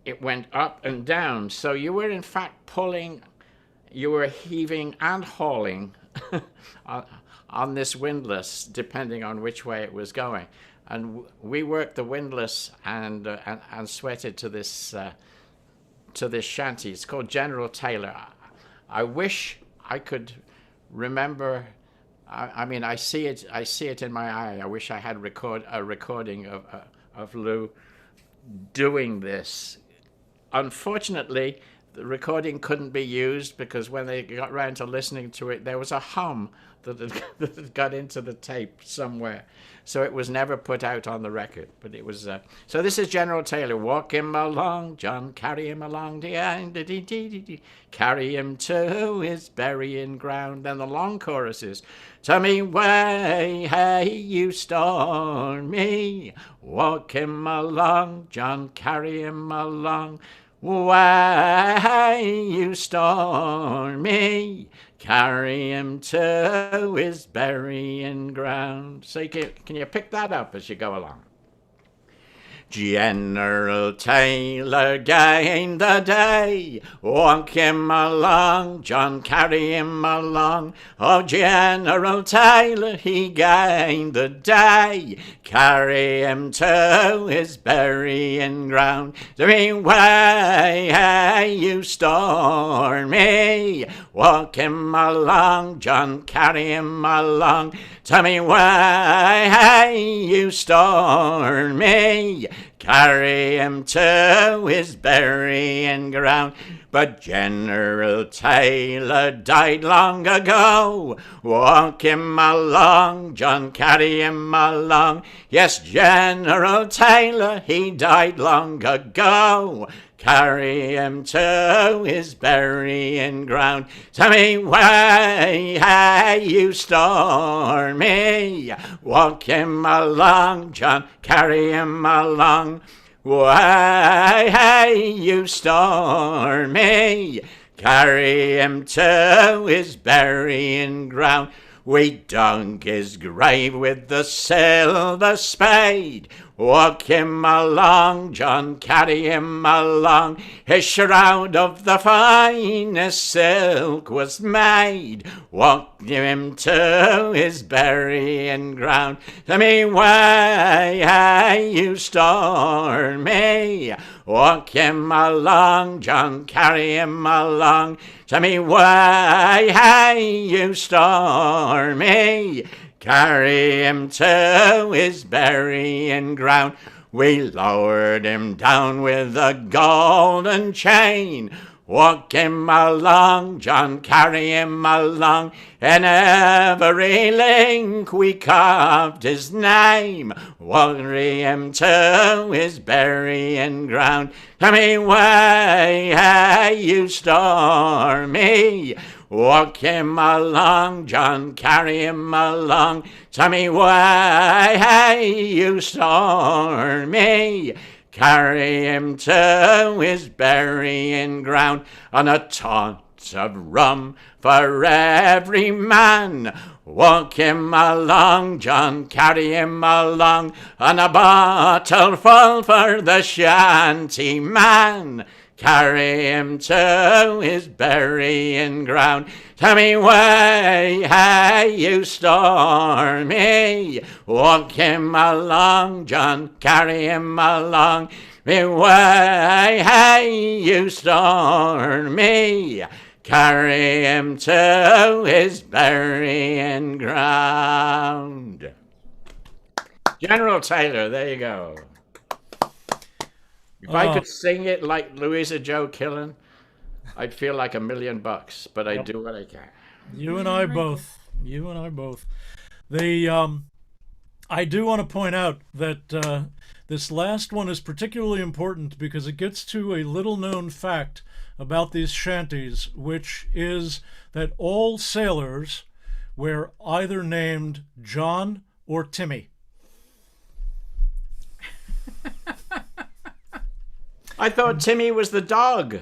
it went up and down. So you were in fact pulling you were heaving and hauling on, on this windlass, depending on which way it was going. And we worked the windlass and sweated to this shanty. It's called General Taylor. I wish I could remember. I mean, I see it in my eye. I wish I had a recording of Lou doing this. Unfortunately, the recording couldn't be used because when they got round to listening to it, there was a hum that had got into the tape somewhere. So it was never put out on the record. But it was. So this is General Taylor. Walk him along, John, carry him along, carry him to his burying ground. Then the long chorus is, tell me way, hey, you stormy. Walk him along, John, carry him along. Why, you stormy, carry him to his burying ground. So can you pick that up as you go along? General Taylor gained the day. Walk him along, John, carry him along. Oh, General Taylor, he gained the day. Carry him to his burying ground. Three way, hey, you stormy. Walk him along, John, carry him along. Tell me why, hey, you stormy. Carry him to his burying ground. But General Taylor died long ago. Walk him along, John, carry him along. Yes, General Taylor, he died long ago. Carry him to his burying ground. Tell me why, hey, you stormy. Walk him along, John, carry him along. Why, hey, you stormy. Carry him to his burying ground. We dug his grave with the silver spade. Walk him along, John, carry him along. His shroud of the finest silk was made. Walk him to his burying ground. Tell me why, hey, you stormy. Walk him along, John, carry him along. Tell me why, hey, you stormy. Carry him to his burying ground. We lowered him down with a golden chain. Walk him along, John, carry him along. In every link we carved his name. Carry him to his burying ground. Tell me why, hey, you stormy. Walk him along, John, carry him along. Tell me why, hey, you stormy. Carry him to his burying ground. On a tot of rum for every man. Walk him along, John, carry him along. On a bottle full for the shanty man. Carry him to his burying ground. Tell me why, hey, you stormy. Walk him along, John, carry him along. Me why, hey, you stormy. Carry him to his burying ground. General Taylor, there you go. If I could sing it like Louisa Joe Killen, I'd feel like $1 million, but I do what I can. You and I both. You and I both. I do want to point out that this last one is particularly important because it gets to a little-known fact about these shanties, which is that all sailors were either named John or Timmy. I thought Timmy was the dog.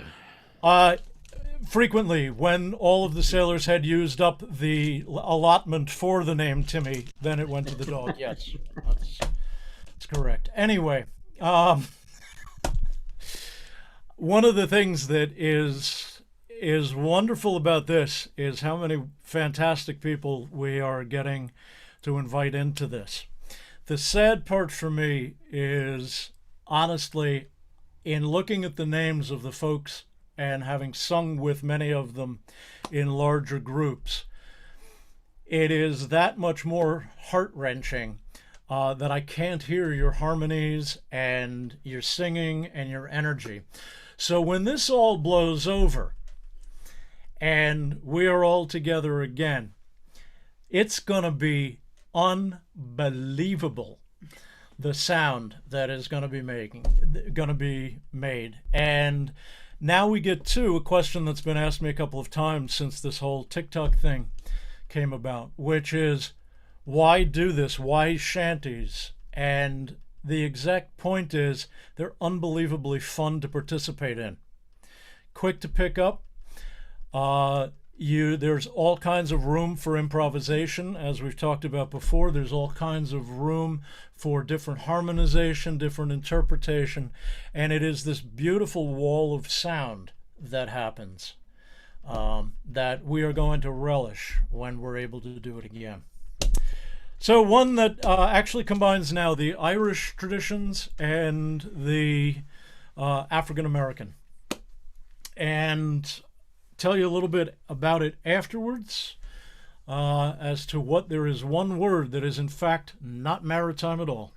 Frequently, when all of the sailors had used up the allotment for the name Timmy, then it went to the dog. Yes, that's correct. Anyway, one of the things that is is wonderful about this is how many fantastic people we are getting to invite into this. The sad part for me is, honestly, in looking at the names of the folks and having sung with many of them in larger groups, it is that much more heart-wrenching that I can't hear your harmonies and your singing and your energy. So when this all blows over and we are all together again, it's going to be unbelievable, the sound that is going to be made. And now we get to a question that's been asked me a couple of times since this whole TikTok thing came about, which is, why do this? Why shanties? And the exact point is, they're unbelievably fun to participate in. Quick to pick up. There's all kinds of room for improvisation, as we've talked about before. There's all kinds of room for different harmonization, different interpretation, and it is this beautiful wall of sound that happens that we are going to relish when we're able to do it again. So one that actually combines now the Irish traditions and the African American, and tell you a little bit about it afterwards, as to what there is one word that is in fact not maritime at all.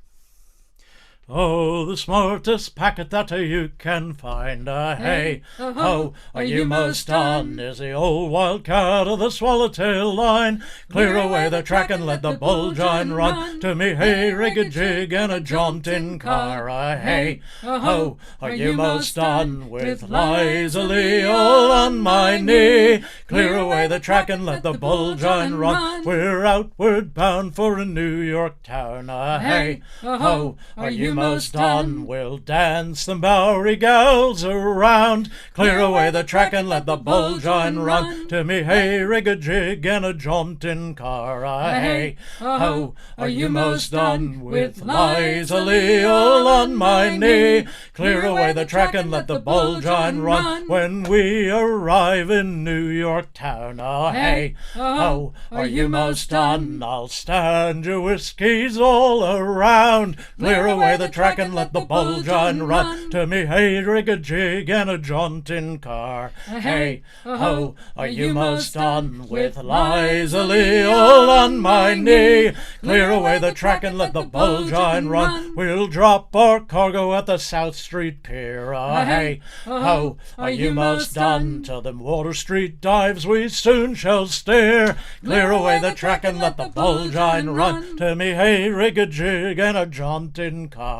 Oh, the smartest packet that you can find, hey, ho, are you most done? Is the old wildcat of the swallowtail line. Clear away the track and let the bullgine run. To me, hey, rig a jig and a jaunting car, hey, ho, are you most done? With Liza Lee all on my knee. Clear away the track and let the bullgine run. We're outward bound for a New York town, hey, ho, are you most done? We'll dance the Bowery gals around. Clear away the track and let the bullgine run. To me, hey, rig a jig and a jaunting car, hey, ho, are you most done? With Liza Lee all on my knee. Clear away the track and let the bullgine run. When we arrive in New York town, hey, ho, are you most done? I'll stand your whiskeys all around. Clear away the track and let the bullgine run. To me, hey, rig a jig and a jaunting car, hey, ho, are you most done? With Liza Lee all on my knee. Clear away the track and let the bullgine run. We'll drop our cargo at the South Street Pier, hey, ho, are you most done? Till them Water Street dives we soon shall steer. Clear away the track and let the bullgine run. To me, hey, rig a jig and a jaunting car,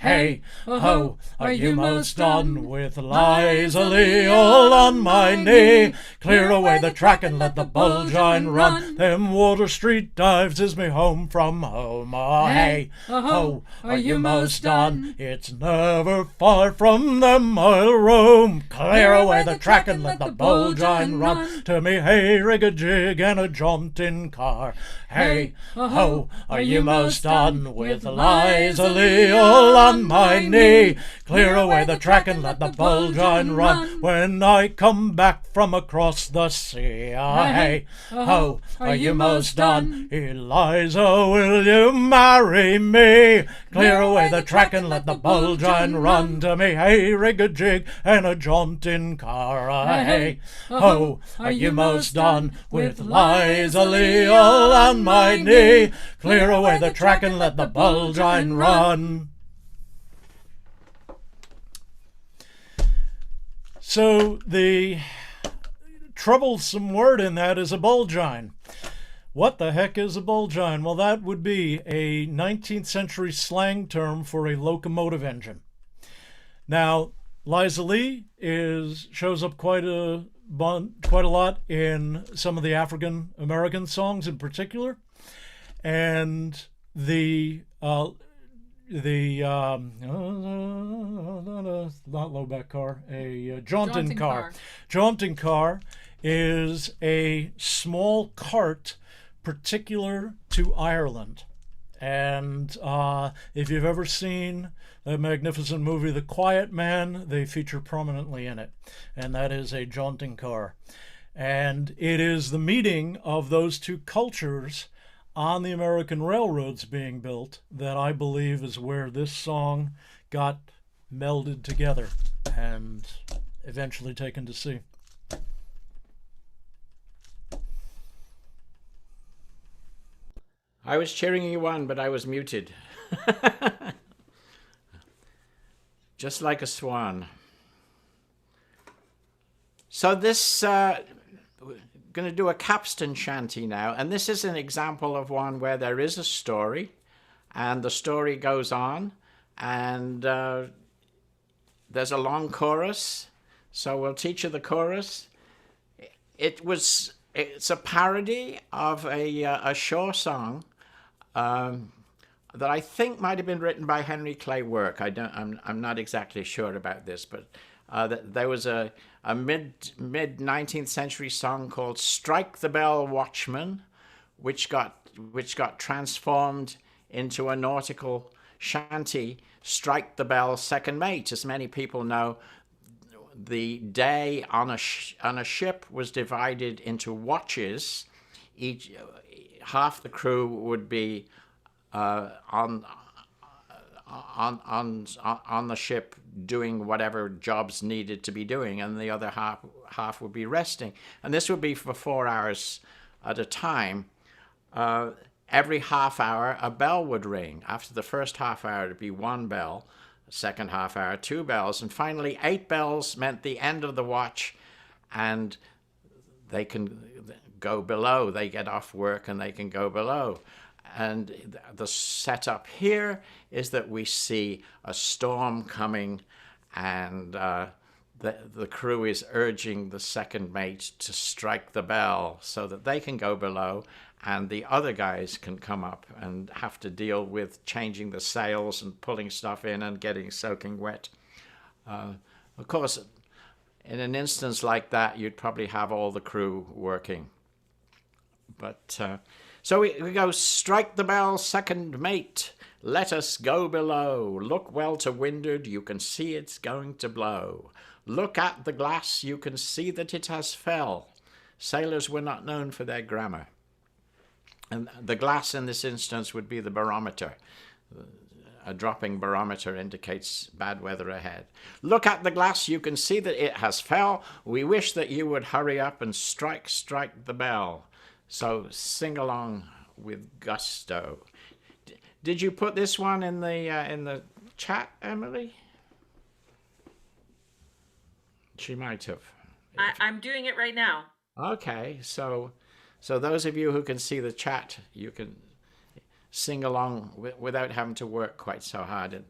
hey, ho, are you most done? With Liza Lee all on my knee. Clear away the track and let the bullgine run. Them Water Street dives is me home from home, hey, ho, are you most done? It's never far from them I'll roam. Clear away the track and let the bullgine run. To me, hey, rig a jig and a jaunting car, hey, ho, are you most done? With Liza Lee all on my knee. Clear away the track and let the bullgine run. When I come back from across the sea, hey, ho, are you most done? Eliza, will you marry me? Clear away the track and let the bullgine run. To me, hey, rig a jig and a jaunting car, hey, ho, are you most done? With Liza Lee all on my knee. Clear away the track and let the bullgine run. So the troublesome word in that is a bullgine. What the heck is a bullgine? Well, that would be a 19th century slang term for a locomotive engine. Now, Liza Lee shows up quite a lot in some of the African American songs in particular, and the not lowback car, a jaunting car. Jaunting car is a small cart particular to Ireland, And if you've ever seen that magnificent movie, The Quiet Man, they feature prominently in it. And that is a jaunting car. And it is the meeting of those two cultures on the American railroads being built that I believe is where this song got melded together and eventually taken to sea. I was cheering you on, but I was muted. Just like a swan. So this, going to do a capstan shanty now, and this is an example of one where there is a story, and the story goes on, and there's a long chorus, so we'll teach you the chorus. It's a parody of a Shaw song that I think might have been written by Henry Clay Work. I'm not exactly sure about this, but there was a mid 19th century song called "Strike the Bell, Watchman," which got transformed into a nautical shanty, "Strike the Bell, Second Mate." As many people know, the day on a ship was divided into watches. Each half the crew would be on the ship doing whatever jobs needed to be doing, and the other half would be resting. And this would be for 4 hours at a time. Every half hour, a bell would ring. After the first half hour, it'd be one bell. Second half hour, 2 bells, and finally 8 bells meant the end of the watch, and they can go below. They get off work and they can go below. And the setup here is that we see a storm coming, and the crew is urging the second mate to strike the bell so that they can go below, and the other guys can come up and have to deal with changing the sails and pulling stuff in and getting soaking wet. Of course, in an instance like that, you'd probably have all the crew working. But so we go, "Strike the bell, second mate, let us go below. Look well to windward, you can see it's going to blow. Look at the glass, you can see that it has fell." Sailors were not known for their grammar. And the glass in this instance would be the barometer. A dropping barometer indicates bad weather ahead. "Look at the glass, you can see that it has fell. We wish that you would hurry up and strike the bell." So sing along with gusto. Did you put this one in the chat, Emily? She might have. I'm doing it right now. Okay, so those of you who can see the chat, you can sing along without having to work quite so hard at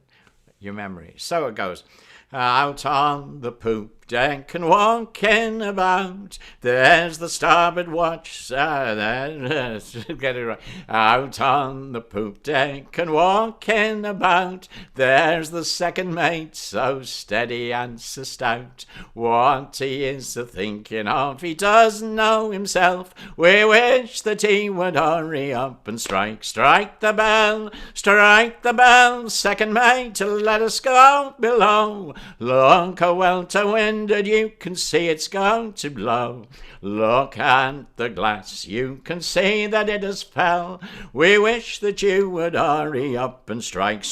your memory. So it goes. "Out on the poop deck and walking about, there's the starboard watch." Get it right. "Out on the poop deck and walking about, there's the second mate, so steady and so stout. What he is a-thinking of, he doesn't know himself. We wish that he would hurry up and strike the bell, second mate, let us go below. Look well to windward, you can see it's going to blow. Look at the glass, you can see that it has fell. We wish that you would hurry up and strike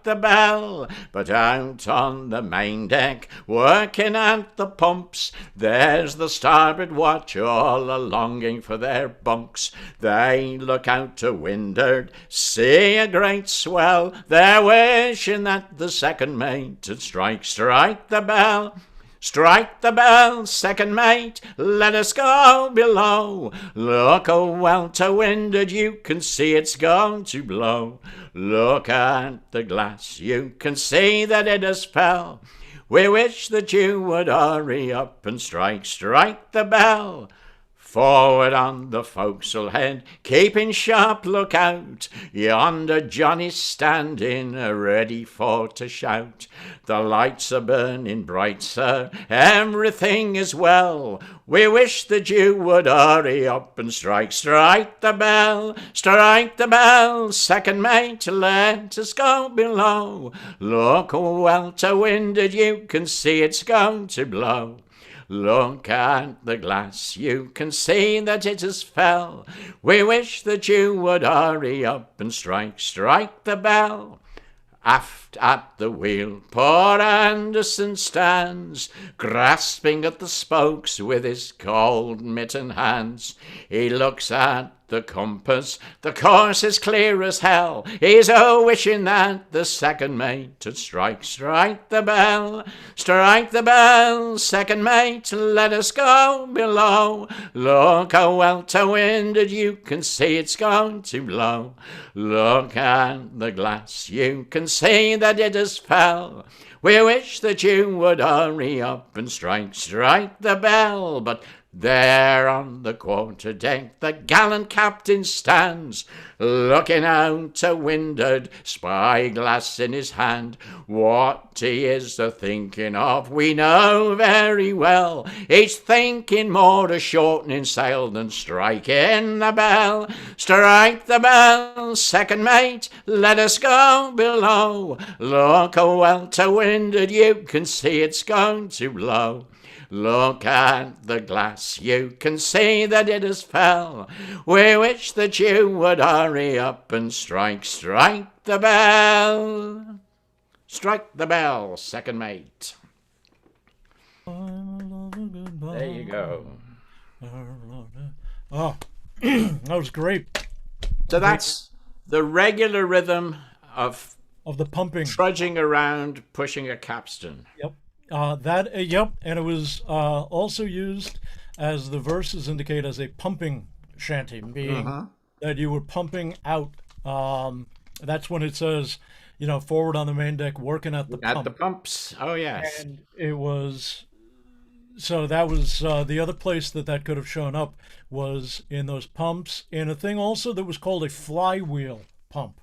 the bell." But out on the main deck, working at the pumps, there's the starboard watch, all a-longing for their bunks. They look out to windward, see a great swell. They're wishing that the second mate would strike the bell. "Strike the bell, second mate, let us go below. Look well to windward, you can see it's going to blow. Look at the glass, you can see that it has fell. We wish that you would hurry up and strike the bell. Forward on the forecastle head, keeping sharp lookout, yonder Johnny's standing ready for to shout. The lights are burning bright, sir, everything is well. We wish that you would hurry up and strike the bell, second mate, let us go below. Look well to windward, you can see it's going to blow. Look at the glass, you can see that it has fell. We wish that you would hurry up and strike the bell. Aft at the wheel, poor Anderson stands, grasping at the spokes with his cold mittened hands. He looks at the compass, the course is clear as hell. He's wishing that the second mate would strike the bell, second mate, let us go below. Look how well to windward, you can see it's going to blow. Look at the glass, you can see that it has fell. We wish that you would hurry up and strike the bell. But there on the quarter deck the gallant captain stands, looking out to windward, spyglass in his hand. What he is a-thinking of we know very well. He's thinking more of shortening sail than striking the bell. Strike the bell, second mate, let us go below. Look well to windward, you can see it's going to blow. Look at the glass, you can see that it has fell. We wish that you would hurry up and strike the bell. Strike the bell, second mate. There you go. Oh, that was great. So that's the regular rhythm of the pumping, trudging around, pushing a capstan. Yep. Yep, and it was also used, as the verses indicate, as a pumping shanty, meaning that you were pumping out. That's when it says, forward on the main deck, working at the pump. At the pumps. Oh, yes. And it was, so that was the other place that could have shown up was in those pumps, in a thing also that was called a flywheel pump.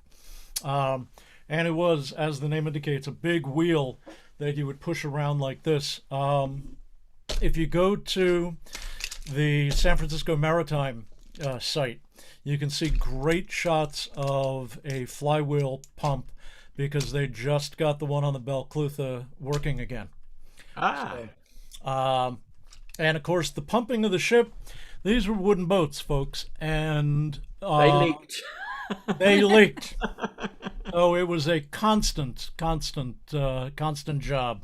And it was, as the name indicates, a big wheel that you would push around like this. If you go to the San Francisco Maritime site, you can see great shots of a flywheel pump because they just got the one on the Belclutha working again. And of course, the pumping of the ship, these were wooden boats, folks, and they leaked. They leaked. Oh, it was a constant job.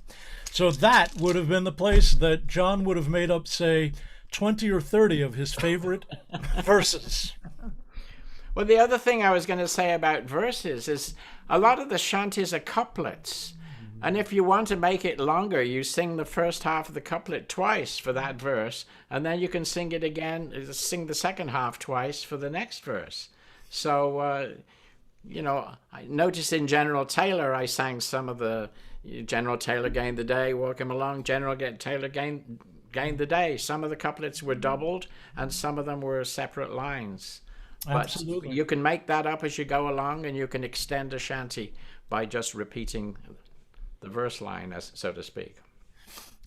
So that would have been the place that John would have made up, say, 20 or 30 of his favorite verses. Well, the other thing I was going to say about verses is a lot of the shanties are couplets. And if you want to make it longer, you sing the first half of the couplet twice for that verse, and then you can sing it again, sing the second half twice for the next verse. So, I noticed in General Taylor, I sang some of the General Taylor gained the day, walk him along. Taylor gained the day. Some of the couplets were doubled, and some of them were separate lines. Absolutely. But you can make that up as you go along, and you can extend a shanty by just repeating the verse line, as so to speak.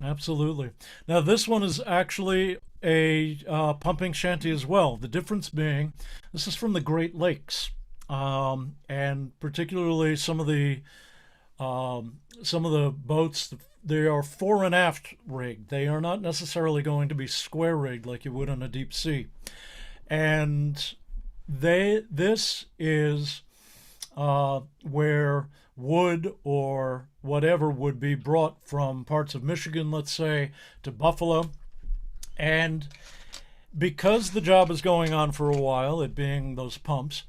Absolutely. Now, this one is actually a pumping shanty as well. The difference being, this is from the Great Lakes, and particularly some of the boats. They are fore and aft rigged. They are not necessarily going to be square rigged like you would on a deep sea. And this is where wood or whatever would be brought from parts of Michigan, let's say, to Buffalo. And because the job is going on for a while, it being those pumps,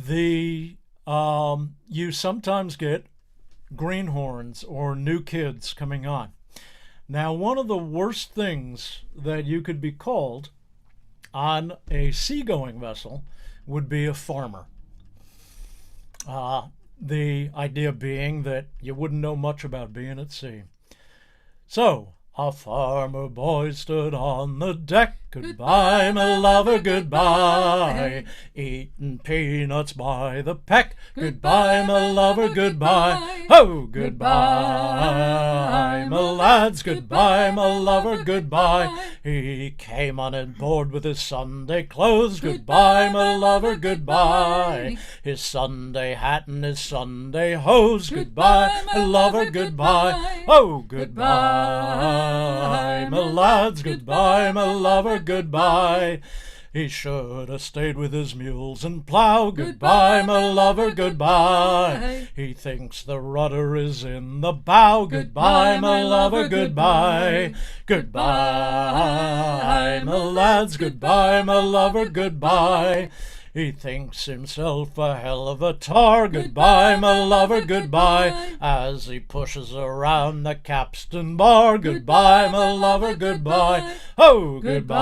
you sometimes get greenhorns or new kids coming on. Now, one of the worst things that you could be called on a seagoing vessel would be a farmer. The idea being that you wouldn't know much about being at sea. So, a farmer boy stood on the deck Goodbye, my lover, goodbye. Eating peanuts by the peck. Goodbye, my lover, goodbye. Oh, goodbye, my lads, goodbye, my lover, goodbye. He came on board with his Sunday clothes. Goodbye, my lover, goodbye. His Sunday hat and his Sunday hose. Goodbye, my lover, goodbye. Oh, goodbye, my lads, goodbye, my lover, goodbye. He should have stayed with his mules and plow. Goodbye, my lover, goodbye. He thinks the rudder is in the bow. Goodbye, my lover, goodbye. Goodbye, my lads, goodbye, my lover, goodbye. He thinks himself a hell of a tar. Goodbye, my lover, goodbye. As he pushes around the capstan bar. Goodbye, my lover, goodbye. Oh, goodbye,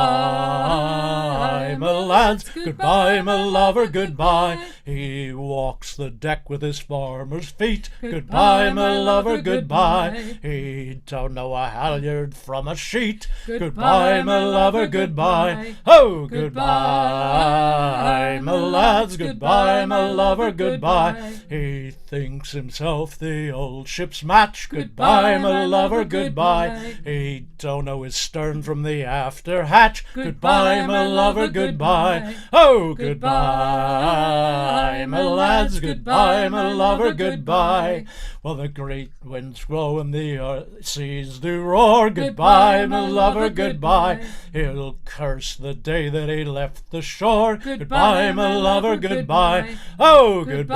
my lads. Goodbye, my lover, goodbye. He walks the deck with his farmer's feet. Goodbye, my lover, goodbye. He don't know a halyard from a sheet. Goodbye, my lover, goodbye. Oh, goodbye, my lads, goodbye, my lover, goodbye. He thinks himself the old ship's match. Goodbye, my lover, goodbye. He don't know his stern from the after hatch. Goodbye, my lover, goodbye. Oh, goodbye, my lads, goodbye, my lover, goodbye. Well, the great winds blow and the seas do roar. Goodbye, my lover, goodbye. He'll curse the day that he left the shore. Goodbye, my lover, goodbye. Oh, goodbye,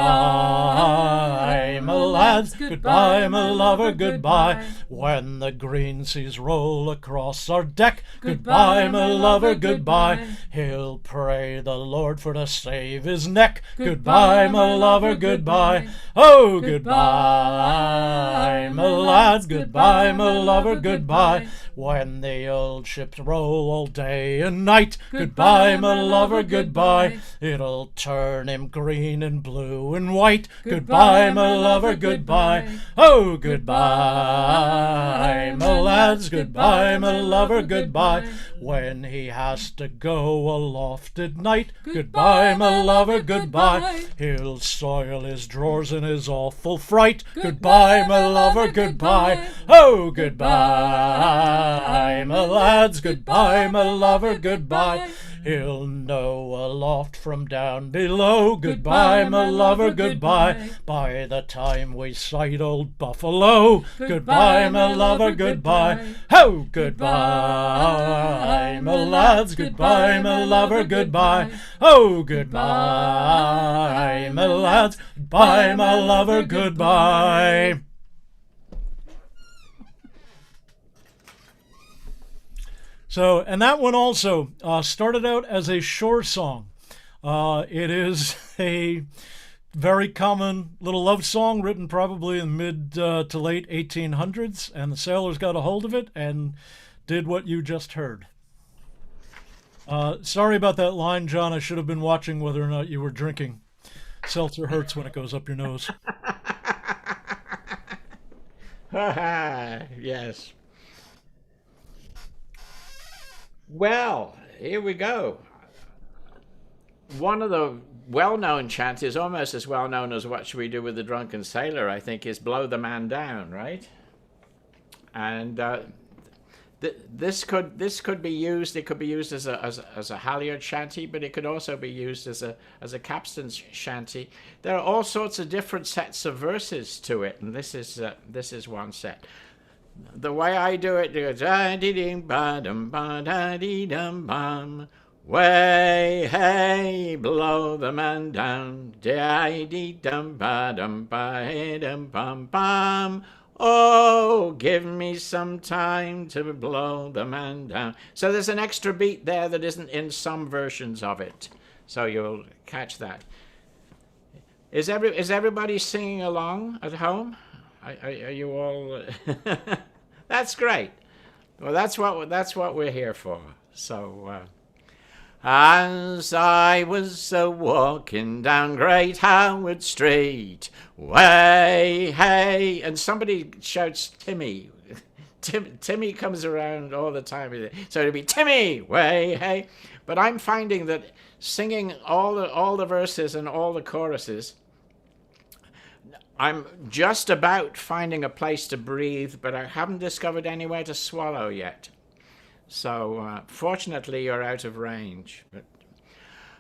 my lads, goodbye, my lover, goodbye. When the green seas roll across our deck. Goodbye, my lover, goodbye. He'll pray the Lord for to save his neck. Goodbye, my lover, goodbye. Oh, goodbye, my lads, goodbye, my lover, goodbye. When the old ships roll all day and night. Goodbye, my lover, goodbye. It'll turn him green and blue and white. Goodbye, my lover, goodbye. Oh, goodbye, my lads, goodbye, my lover, goodbye. When he has to go aloft at night. Goodbye, my lover, goodbye. He'll soil his drawers in his awful fright. Goodbye, my lover, goodbye. Oh, goodbye, my lads, goodbye, my lover, goodbye. He'll know aloft from down below. Goodbye, my lover, goodbye. By the time we sight old Buffalo. Goodbye, my lover, goodbye. Oh, goodbye, my lads, goodbye, my lover, goodbye. Oh, goodbye, my lads, goodbye, my lover, goodbye. So, and that one also started out as a shore song. It is a very common little love song written probably in mid to late 1800s, and the sailors got a hold of it and did what you just heard. Sorry about that line, John. I should have been watching whether or not you were drinking. Seltzer hurts when it goes up your nose. Yes. Well, here we go. One of the well-known chanties, almost as well-known as What Should We Do with the Drunken Sailor, I think, is Blow the Man Down, right? And this could be used. It could be used as a halyard shanty, but it could also be used as a capstan shanty. There are all sorts of different sets of verses to it, and this is one set. The way I do it goes da-dee-dum-ba-dum-ba-da-dee-dum-bum. Way, hey, blow the man down. Da-dee-dum-ba-dum-ba-dum-bum-bum. Oh, give me some time to blow the man down. So there's an extra beat there that isn't in some versions of it. So you'll catch that. Is everybody singing along at home? Are you all? That's great. Well, that's what we're here for. So, as I was walking down Great Howard Street, way hey, and somebody shouts Timmy Timmy comes around all the time. So it'd be Timmy, way, hey. But I'm finding that singing all the verses and all the choruses, I'm just about finding a place to breathe, but I haven't discovered anywhere to swallow yet. So fortunately, you're out of range. But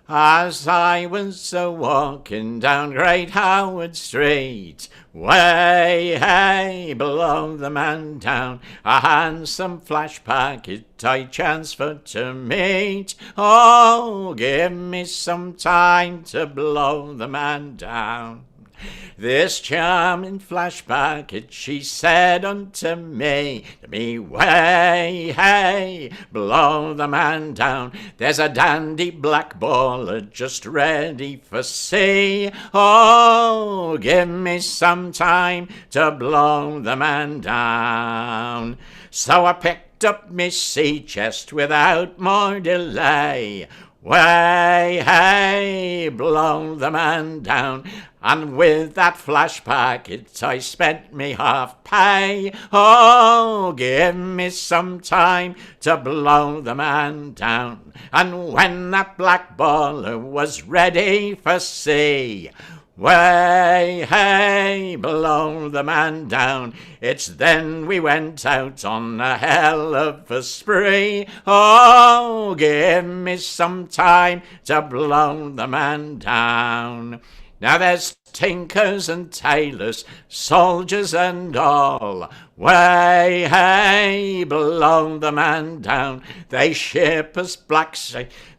as I was walking down Great Howard Street, way hey below the man down, a handsome flash packet I chanced for to meet. Oh, give me some time to blow the man down. This charming flash packet, she said unto me, way, hey, blow the man down. There's a dandy black baller just ready for sea. Oh, give me some time to blow the man down. So I picked up me sea chest without more delay. Way, hey, blow the man down. And with that flash packet I spent me half pay. Oh, give me some time to blow the man down. And when that black baller was ready for sea, way, hey, blow the man down. It's then we went out on a hell of a spree. Oh, give me some time to blow the man down. Now there's tinkers and tailors, soldiers and all. Way, hey, blow the man down. They ship us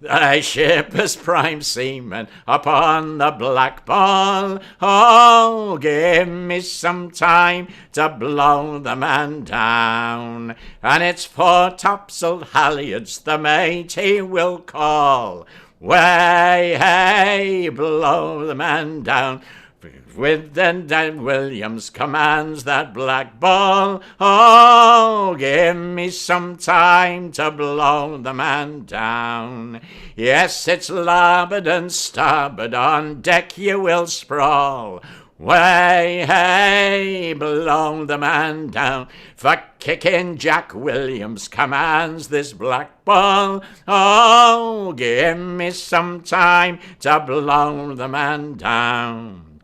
they ship us prime seamen upon the black ball. Oh, give me some time to blow the man down. And it's foretopsail halyards the mate he will call. Way, hey, blow the man down. With then Dan Williams commands that black ball. Oh, give me some time to blow the man down. Yes, it's larboard and starboard, on deck you will sprawl. Way, hey, blow the man down. For kicking Jack Williams commands this black ball. Oh, give me some time to blow the man down.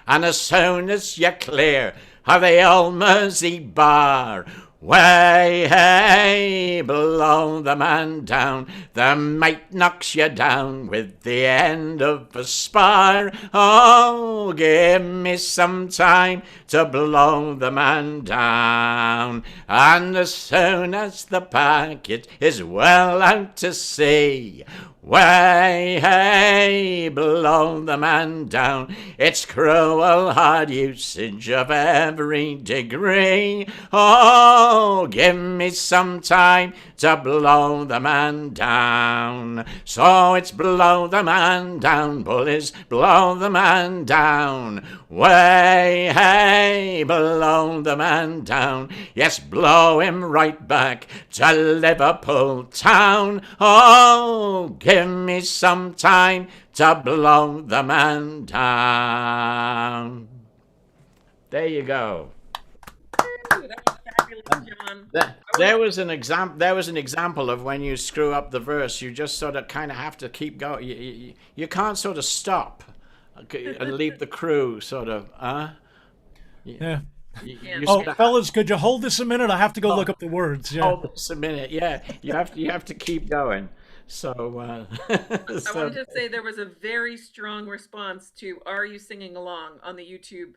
And as soon as you're clear of the old Mersey bar, way, hey, blow the man down. The mate knocks you down with the end of a spar. Oh, give me some time to blow the man down. And as soon as the packet is well out to sea, way, hey, blow the man down. It's cruel hard usage of every degree. Oh, give me some time to blow the man down. So it's blow the man down, bullies, blow the man down. Way, hey, blow the man down. Yes, blow him right back to Liverpool town. Oh, give me some time to blow the man down. There you go. Ooh, that was fabulous, John. There was an example of when you screw up the verse. You just sort of kind of have to keep going. You can't sort of stop and leave the crew sort of. Yeah. You Oh, sort of fellas, could you hold this a minute? I have to go look up the words. Yeah. hold this a minute. Yeah, you have to keep going. So, I wanted to say there was a very strong response to "Are You Singing Along" on the YouTube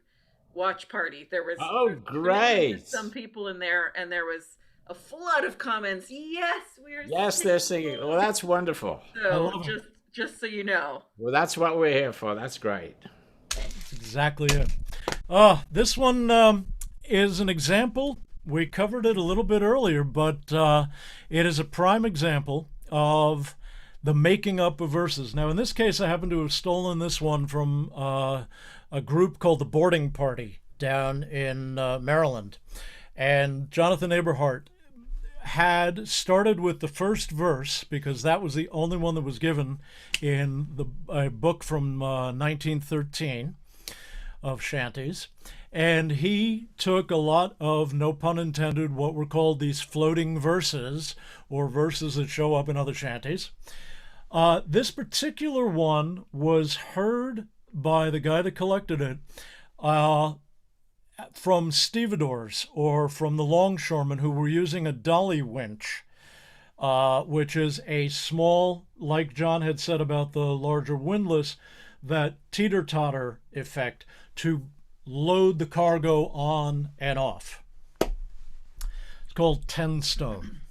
watch party. There was great. Some people in there, and there was a flood of comments. Yes, we're they're singing. Well, that's wonderful. So just so you know. Well, that's what we're here for. That's great. That's exactly it. This one is an example. We covered it a little bit earlier, but it is a prime example of the making up of verses. Now, in this case, I happen to have stolen this one from a group called the Boarding Party down in Maryland. And Jonathan Aberhart had started with the first verse because that was the only one that was given in a book from 1913. of shanties. And he took a lot of, no pun intended, what were called these floating verses, or verses that show up in other shanties. This particular one was heard by the guy that collected it from stevedores, or from the longshoremen who were using a dolly winch, which is a small, like John had said about the larger windlass, that teeter-totter effect to load the cargo on and off. It's called 10 Stone.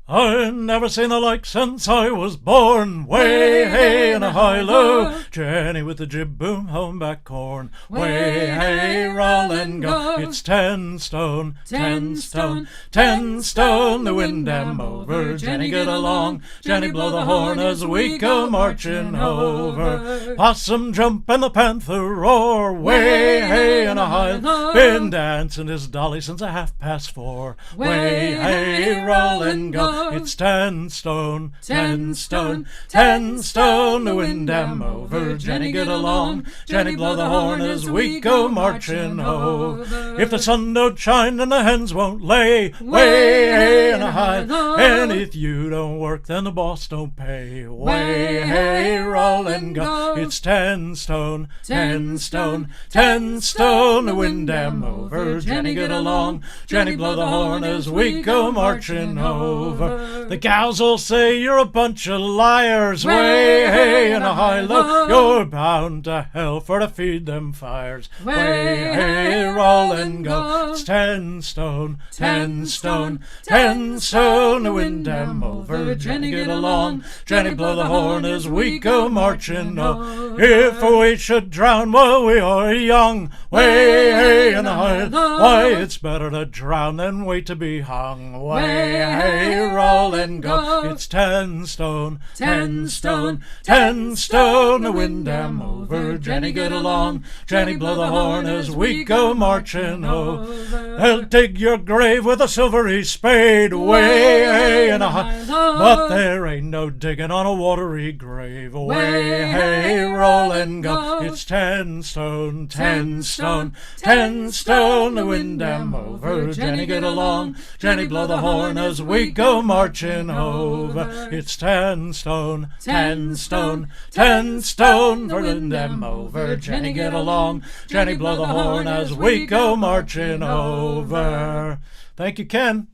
I've never seen the like since I was born. Way hey and a high low, Jenny with the jib boom, home back corn. Way hey, roll and go. It's 10 stone, 10 stone, 10 stone. The wind am over. Jenny get along, Jenny blow the horn as we go marching over. Possum jump and the panther roar. Way hey and a high low. Been dancing his dolly since 4:30. Way hey, roll and go. It's 10 stone, 10 stone, 10 stone. The wind am over. Jenny get along, Jenny blow the horn as we go marching over. If the sun don't shine and the hens won't lay, way hey and a high. And if you don't work, then the boss don't pay. Way hey, roll and go. It's 10 stone, 10 stone, 10 stone. The wind am over. Jenny get along, Jenny blow the horn as we go marching over. The gals will say you're a bunch of liars. Way hey and a high low. You're bound to hell for to feed them fires. Way hey, roll and go. It's 10 stone, 10 stone, 10 stone. The wind am over. Jenny get along, Jenny blow the horn as we go marching over. If we should drown while we are young, way hey and a high. Why, it's better to drown than wait to be hung. Way hey, roll and go. It's 10 stone, 10 stone, 10 stone. The wind am over. Jenny get along, Jenny blow the horn as we go marching over. They'll dig your grave with a silvery spade. Way hey and a high. But there ain't no digging on a watery grave. Way hey, roll and go. It's 10 stone, 10 stone, 10 stone. The wind am over. Jenny get along, Jenny blow the horn as we go marching over. It's 10 stone, 10 stone, 10 stone. For the wind am over. Jenny get along, Jenny blow the horn as we go marching over. Thank you, Ken.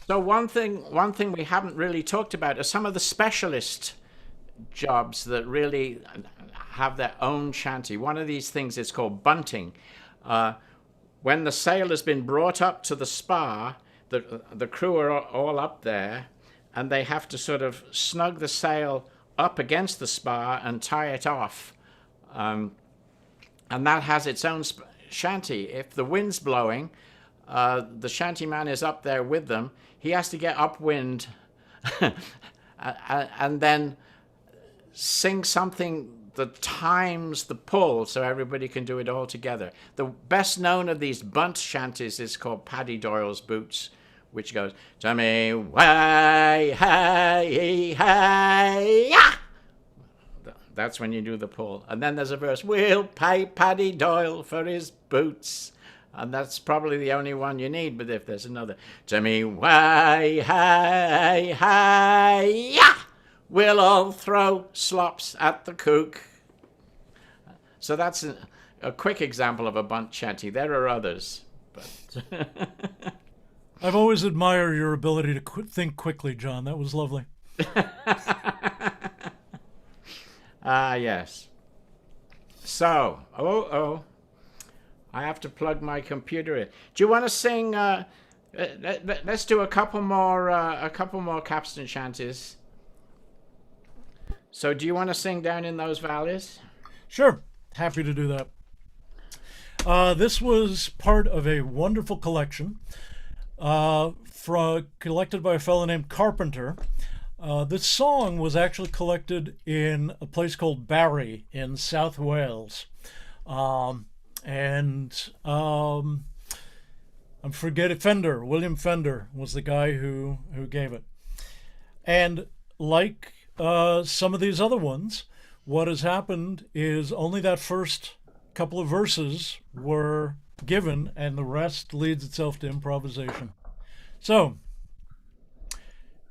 So one thing we haven't really talked about are some of the specialist jobs that really have their own shanty. One of these things is called bunting. When the sail has been brought up to the spar, the crew are all up there, and they have to sort of snug the sail up against the spar and tie it off. And that has its own shanty. If the wind's blowing, the shantyman is up there with them. He has to get upwind and then sing something that times the pull so everybody can do it all together. The best known of these bunt shanties is called Paddy Doyle's Boots, which goes, "To me, way, hey, hey, yeah." That's when you do the pull. And then there's a verse, "We'll pay Paddy Doyle for his boots." And that's probably the only one you need, but if there's another, "To me, way, hey, hey, yeah, we'll all throw slops at the cook." So that's a quick example of a bunt shanty. There are others, but I've always admired your ability to think quickly, John. That was lovely. Yes. So, I have to plug my computer in. Do you want to sing? Let's do a couple more capstan shanties. So, do you want to sing Down in Those Valleys? Sure. Happy to do that. This was part of a wonderful collection collected by a fellow named Carpenter. This song was actually collected in a place called Barry in South Wales. I'm forgetting Fender. William Fender was the guy who gave it. And like some of these other ones, what has happened is only that first couple of verses were given, and the rest leads itself to improvisation. So,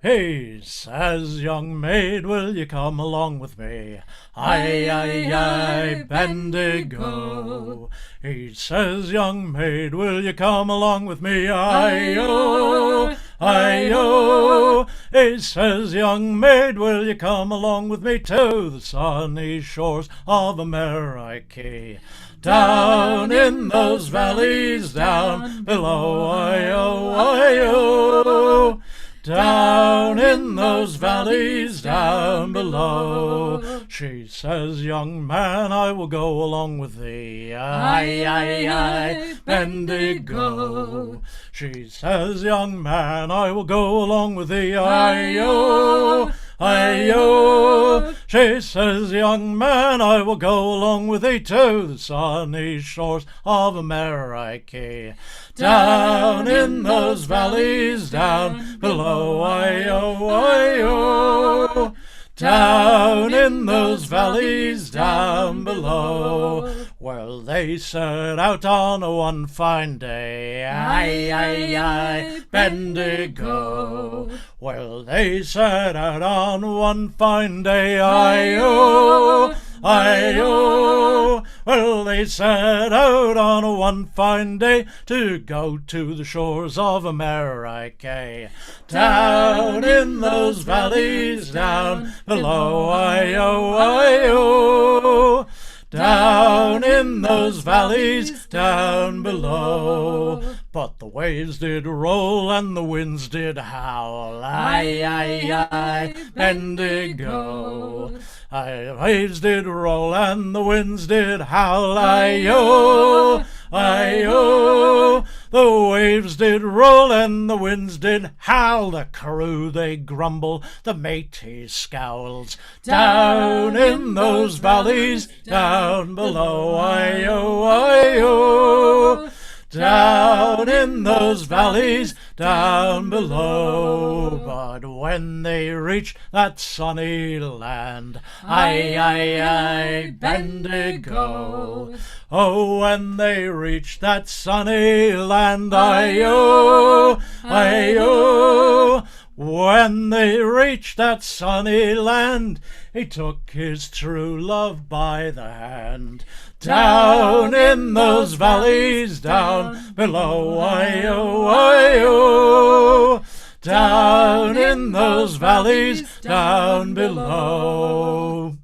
"Hey, says young maid, will you come along with me? Aye, aye, aye, Bendigo. He says, young maid, will you come along with me? Aye-oh, aye-oh. He says, young maid, will you come along with me to the sunny shores of America? Down in those valleys down below, aye-oh, aye-oh. Down in those valleys down below." She says, "Young man, I will go along with thee." Aye, aye, aye, Bendigo. She says, "Young man, I will go along with thee." Aye-oh, aye-oh. She says, "Young man, I will go along with thee to the sunny shores of America. Down in those valleys down below, aye-oh, aye-oh. Down in those valleys down below." Well, they set out on a one fine day. Aye, aye, aye, Bendigo. Well, they set out on one fine day. Aye-oh, aye-oh. Well, they set out on a one fine day to go to the shores of America. Down in those valleys down below, aye-oh, aye-oh. Down in those valleys down below. But the waves did roll and the winds did howl. Aye, aye, aye, Bendigo. Aye, waves did roll and the winds did howl. Aye-oh, aye-oh. The waves did roll and the winds did howl. The crew they grumble, the mate he scowls. Down in those valleys down below, aye-oh, aye-oh. Down in those valleys down below. But when they reached that sunny land, aye, aye, aye, Bendigo. Oh, when they reached that sunny land, aye-oh, aye-oh. When they reached that sunny land, he took his true love by the hand. Down in those valleys down below, aye-oh, aye-oh. Down in those valleys down below.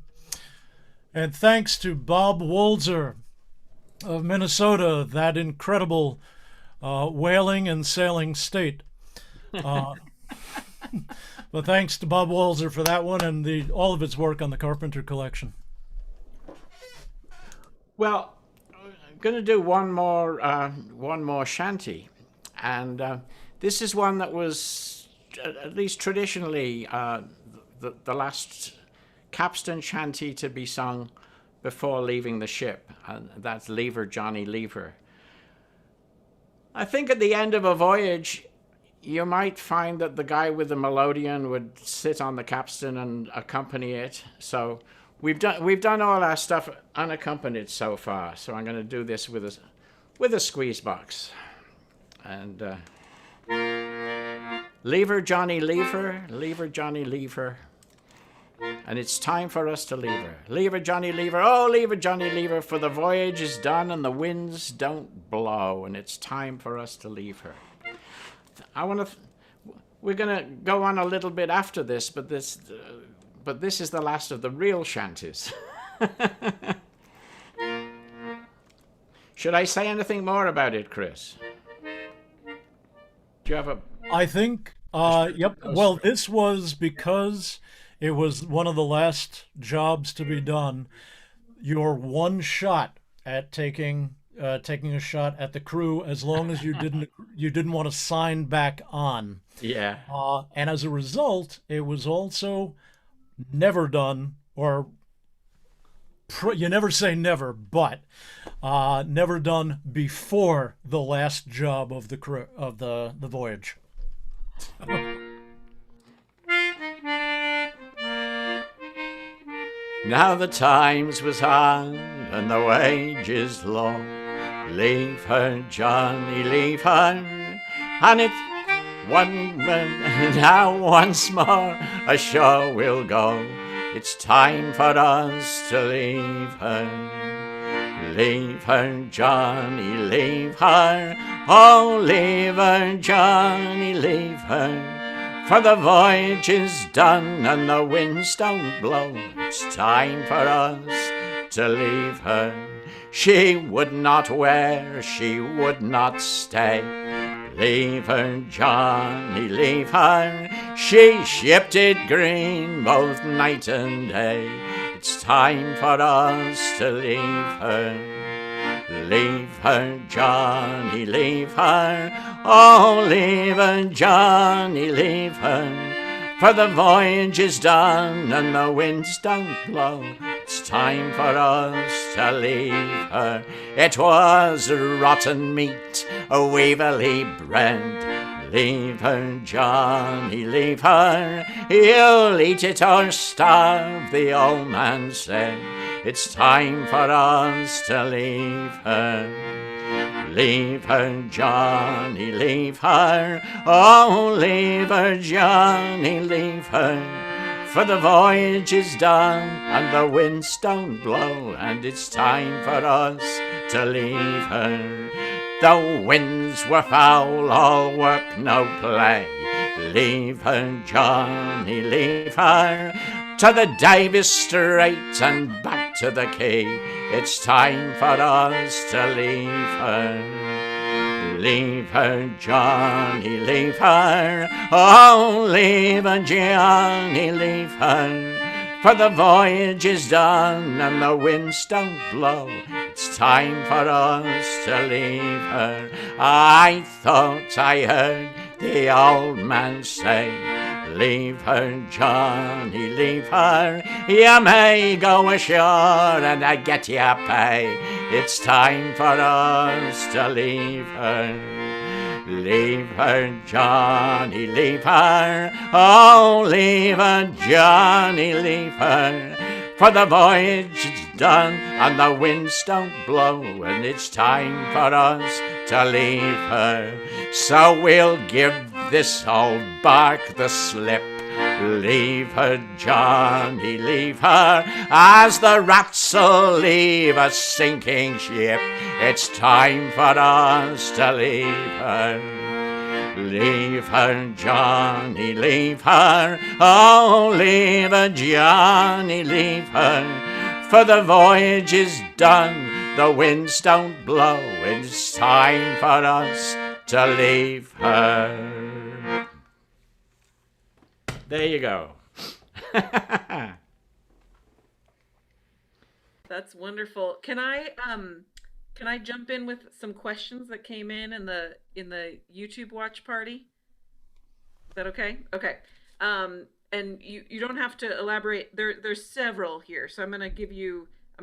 And thanks to Bob Walzer of Minnesota, that incredible whaling and sailing state. But thanks to Bob Walzer for that one and all of his work on the Carpenter collection. Well, I'm going to do one more shanty, and this is one that was, at least traditionally, the last capstan shanty to be sung before leaving the ship, and that's "Lever, Johnny, Lever." I think at the end of a voyage, you might find that the guy with the melodeon would sit on the capstan and accompany it. So we've done all our stuff unaccompanied so far. So I'm going to do this with a squeeze box. And "Lever, Johnny, lever, lever, Johnny, lever." And it's time for us to lever. Lever, Johnny, lever, oh, lever, Johnny, lever, for the voyage is done and the winds don't blow, and it's time for us to leave her. We're going to go on a little bit after this, but this is the last of the real shanties. Should I say anything more about it, Chris? Do you have a... I think, yep. Well, this was because it was one of the last jobs to be done. Your one shot at taking a shot at the crew, as long as you didn't want to sign back on. Yeah. And as a result, it was also never done, or you never say never, but never done before the last job of the crew of the voyage. Now the times was hard and the wages low. Leave her, Johnny, leave her. And it one now once more ashore we'll go. It's time for us to leave her. Leave her, Johnny, leave her. Oh, leave her, Johnny, leave her. For the voyage is done and the winds don't blow. It's time for us to leave her. She would not wear, she would not stay. Leave her, Johnny, leave her. She shipped it green both night and day. It's time for us to leave her. Leave her, Johnny, leave her. Oh, leave her, Johnny, leave her. For the voyage is done and the winds don't blow. It's time for us to leave her. It was rotten meat, a Waverley bread. Leave her, Johnny, leave her. You'll eat it or starve, the old man said. It's time for us to leave her. Leave her, Johnny, leave her. Oh, leave her, Johnny, leave her. For the voyage is done and the winds don't blow, and it's time for us to leave her. The winds were foul, all work, no play. Leave her, Johnny, leave her. To the Davis Strait and back to the quay. It's time for us to leave her. Leave her, Johnny, leave her. Oh, leave her, Johnny, leave her. For the voyage is done and the winds don't blow. It's time for us to leave her. I thought I heard the old man say, leave her, Johnny, leave her. You may go ashore and I get your pay. It's time for us to leave her. Leave her, Johnny, leave her. Oh, leave her, Johnny, leave her. For the voyage is done and the winds don't blow, and it's time for us to leave her. So we'll give this old bark the slip. Leave her, Johnny, leave her, as the rats'll leave a sinking ship. It's time for us to leave her. Leave her, Johnny, leave her. Oh, leave her, Johnny, leave her. For the voyage is done, the winds don't blow. It's time for us to leave her. There you go. That's wonderful. Can I jump in with some questions that came in the YouTube watch party? Is that okay? Okay. And you don't have to elaborate. There's several here, so I'm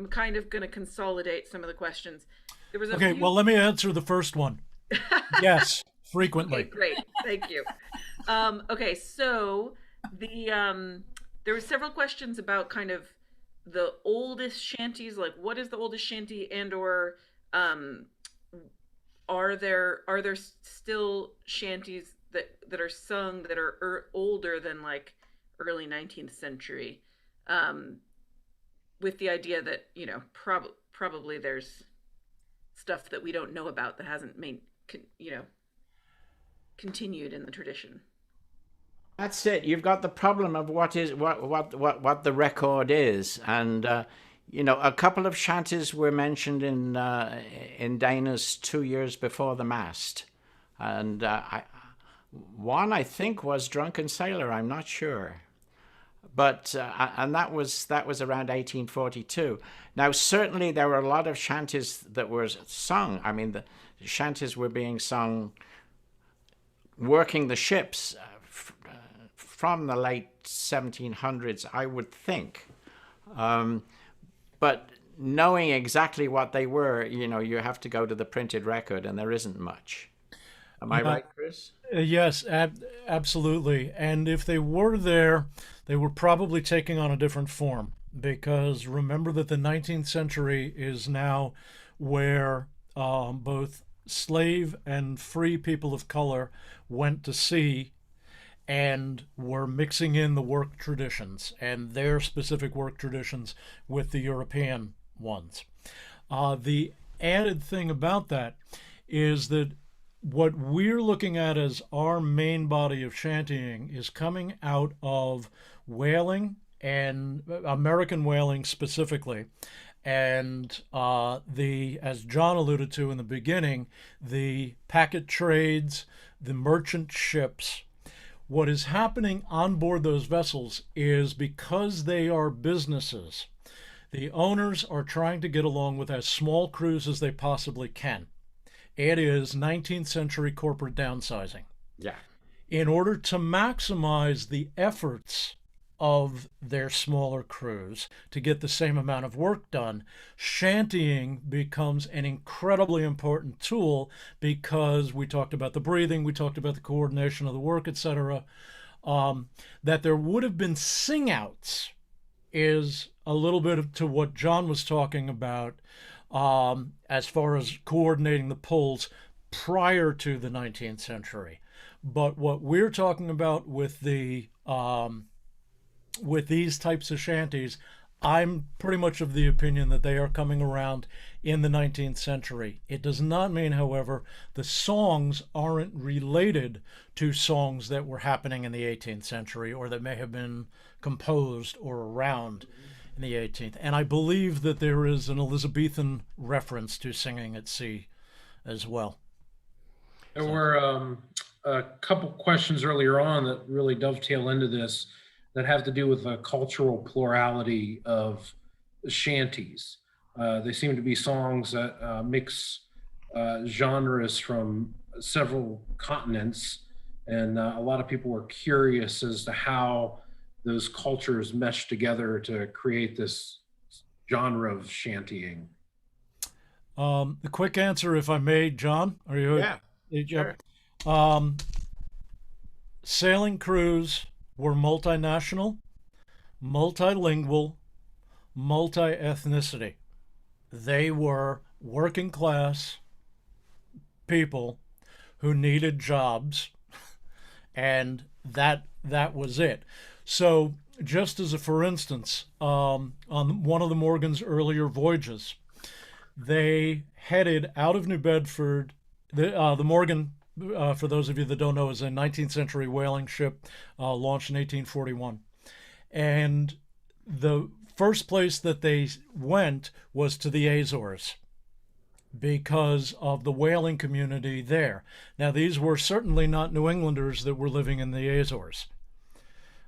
kind of gonna consolidate some of the questions. There was Okay, well, let me answer the first one. Yes, frequently. Okay, great. Thank you. Okay, so there were several questions about kind of the oldest shanties, like what is the oldest shanty, and or are there still shanties that are sung that are older than like early 19th century, with the idea that probably there's stuff that we don't know about that hasn't continued in the tradition. That's it. You've got the problem of what the record is, and a couple of shanties were mentioned in Dana's 2 years before the mast, and one I think was Drunken Sailor. I'm not sure, but and that was around 1842. Now certainly there were a lot of shanties that were sung. I mean, the shanties were being sung working the ships. From the late 1700s, I would think. But knowing exactly what they were, you have to go to the printed record, and there isn't much. Am I right, Chris? Yes, absolutely. And if they were there, they were probably taking on a different form. because remember that the 19th century is now where both slave and free people of color went to sea and were mixing in the work traditions and their specific work traditions with the European ones. The added thing about that is that what we're looking at as our main body of shantying is coming out of whaling and American whaling specifically. And as John alluded to in the beginning, the packet trades, the merchant ships. What is happening on board those vessels is because they are businesses, the owners are trying to get along with as small crews as they possibly can. It is 19th century corporate downsizing. Yeah. In order to maximize the efforts of their smaller crews to get the same amount of work done, shantying becomes an incredibly important tool because we talked about the breathing, we talked about the coordination of the work, etc. That there would have been sing-outs is a little bit to what John was talking about as far as coordinating the pulls prior to the 19th century. But what we're talking about with the with these types of shanties, I'm pretty much of the opinion that they are coming around in the 19th century. It does not mean, however, the songs aren't related to songs that were happening in the 18th century or that may have been composed or around in the 18th. And I believe that there is an Elizabethan reference to singing at sea as well. There were a couple questions earlier on that really dovetail into this that have to do with the cultural plurality of shanties. They seem to be songs that mix genres from several continents, and a lot of people were curious as to how those cultures mesh together to create this genre of shantying. The quick answer, if I may, John, are you? Yeah. Sure. Sailing crews were multinational, multilingual, multi-ethnicity. They were working class people who needed jobs, and that was it. So, just as a for instance, on one of the Morgan's earlier voyages, they headed out of New Bedford. The Morgan, for those of you that don't know, is a 19th century whaling ship launched in 1841. And the first place that they went was to the Azores because of the whaling community there. Now, these were certainly not New Englanders that were living in the Azores.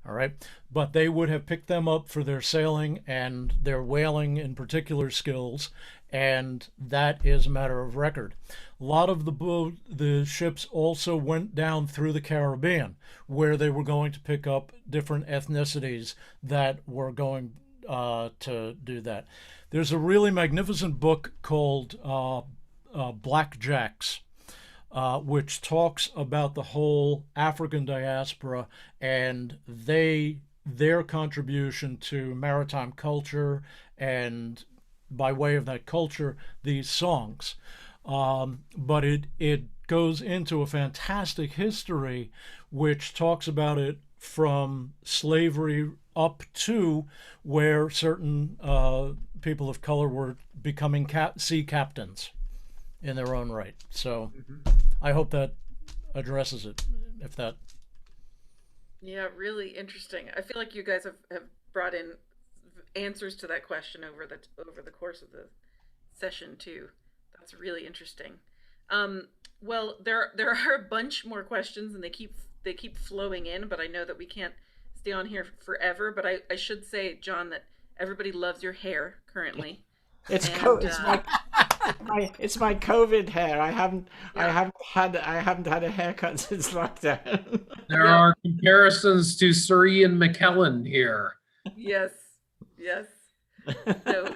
All right. But they would have picked them up for their sailing and their whaling in particular skills. And that is a matter of record. A lot of the ships also went down through the Caribbean, where they were going to pick up different ethnicities that were going to do that. There's a really magnificent book called Black Jacks, which talks about the whole African diaspora and their contribution to maritime culture, and by way of that culture, these songs. But it goes into a fantastic history which talks about it from slavery up to where certain people of color were becoming sea captains in their own right. So I hope that addresses it. If that. Yeah, really interesting. I feel like you guys have brought in answers to that question over the course of the session too. That's really interesting. Well, there are a bunch more questions, and they keep flowing in, but I know that we can't stay on here forever. But I should say, John, that everybody loves your hair currently. It's my COVID hair. I haven't had a haircut since lockdown. There are comparisons to Sir Ian McKellen here. Yes. So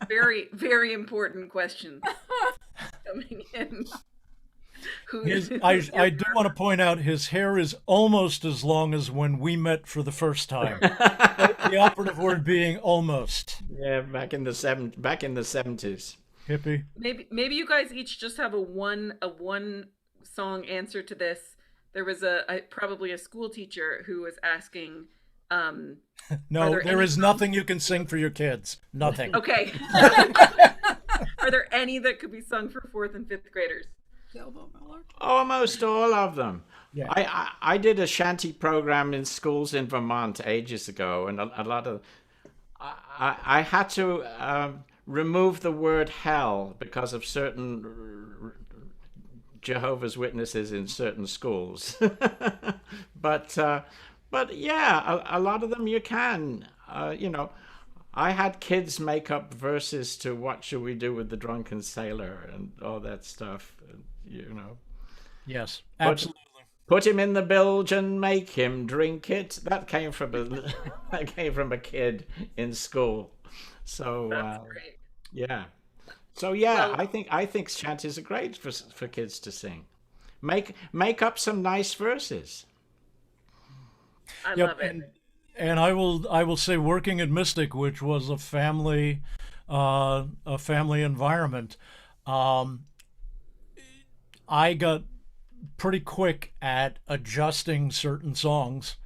very, very important questions coming in. Who? I do want to point out his hair is almost as long as when we met for the first time. The operative word being almost. Yeah, back in the 70s. Hippie. Maybe you guys each just have a one song answer to this. There was probably a school teacher who was asking. No, there is nothing you can sing for your kids. Nothing. Okay. Are there any that could be sung for 4th and 5th graders? Almost all of them. Yeah. I did a shanty program in schools in Vermont ages ago, and a lot of I had to remove the word hell because of certain Jehovah's Witnesses in certain schools. but yeah, a lot of them you can. I had kids make up verses to "What Shall We Do with the Drunken Sailor" and all that stuff. Yes, absolutely. Put him in the bilge and make him drink it. That came from a kid in school. So That's great. yeah. So yeah, Well, I think shanties are great for kids to sing. Make up some nice verses. I Yep, love it. and I will say, working at Mystic, which was a family environment, I got pretty quick at adjusting certain songs,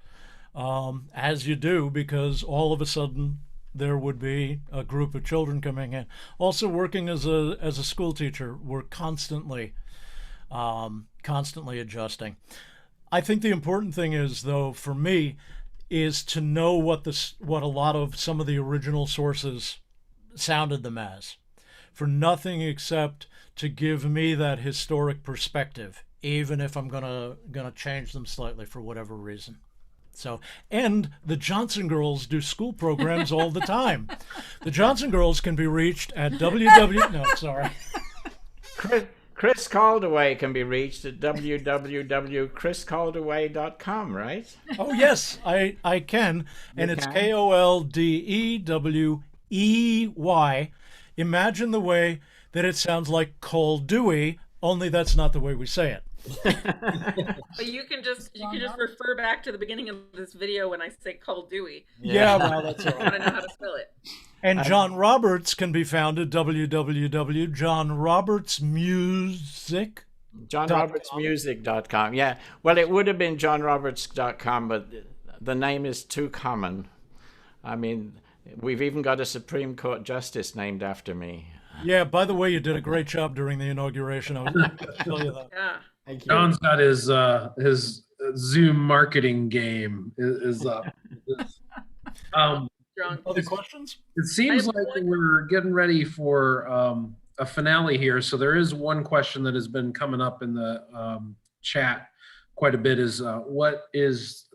as you do, because all of a sudden there would be a group of children coming in. Also, working as a school teacher, we're constantly adjusting. I think the important thing is, though, for me, is to know what a lot of some of the original sources sounded them as, for nothing except to give me that historic perspective, even if I'm gonna change them slightly for whatever reason. So, and the Johnson Girls do school programs all the time. The Johnson Girls can be reached at www. No, sorry. Chris Caldaway can be reached at www.chriscaldaway.com, right? Oh yes, I can, and it's can? Koldewey. Imagine the way that it sounds like Cole Dewey, only that's not the way we say it. But you can just refer back to the beginning of this video when I say Call Dewey. Yeah, well, that's all I right. want to know how to spell it. And John Roberts can be found at www.johnrobertsmusic. JohnRobertsMusic.com. Yeah. Well, it would have been JohnRoberts.com, but the name is too common. I mean, we've even got a Supreme Court justice named after me. Yeah, by the way, you did a great job during the inauguration. I was going to tell you that. Yeah. Thank you. John's got his Zoom marketing game is up. Strong. Other questions? It seems I have like one- we're getting ready for a finale here. So there is one question that has been coming up in the chat quite a bit is what does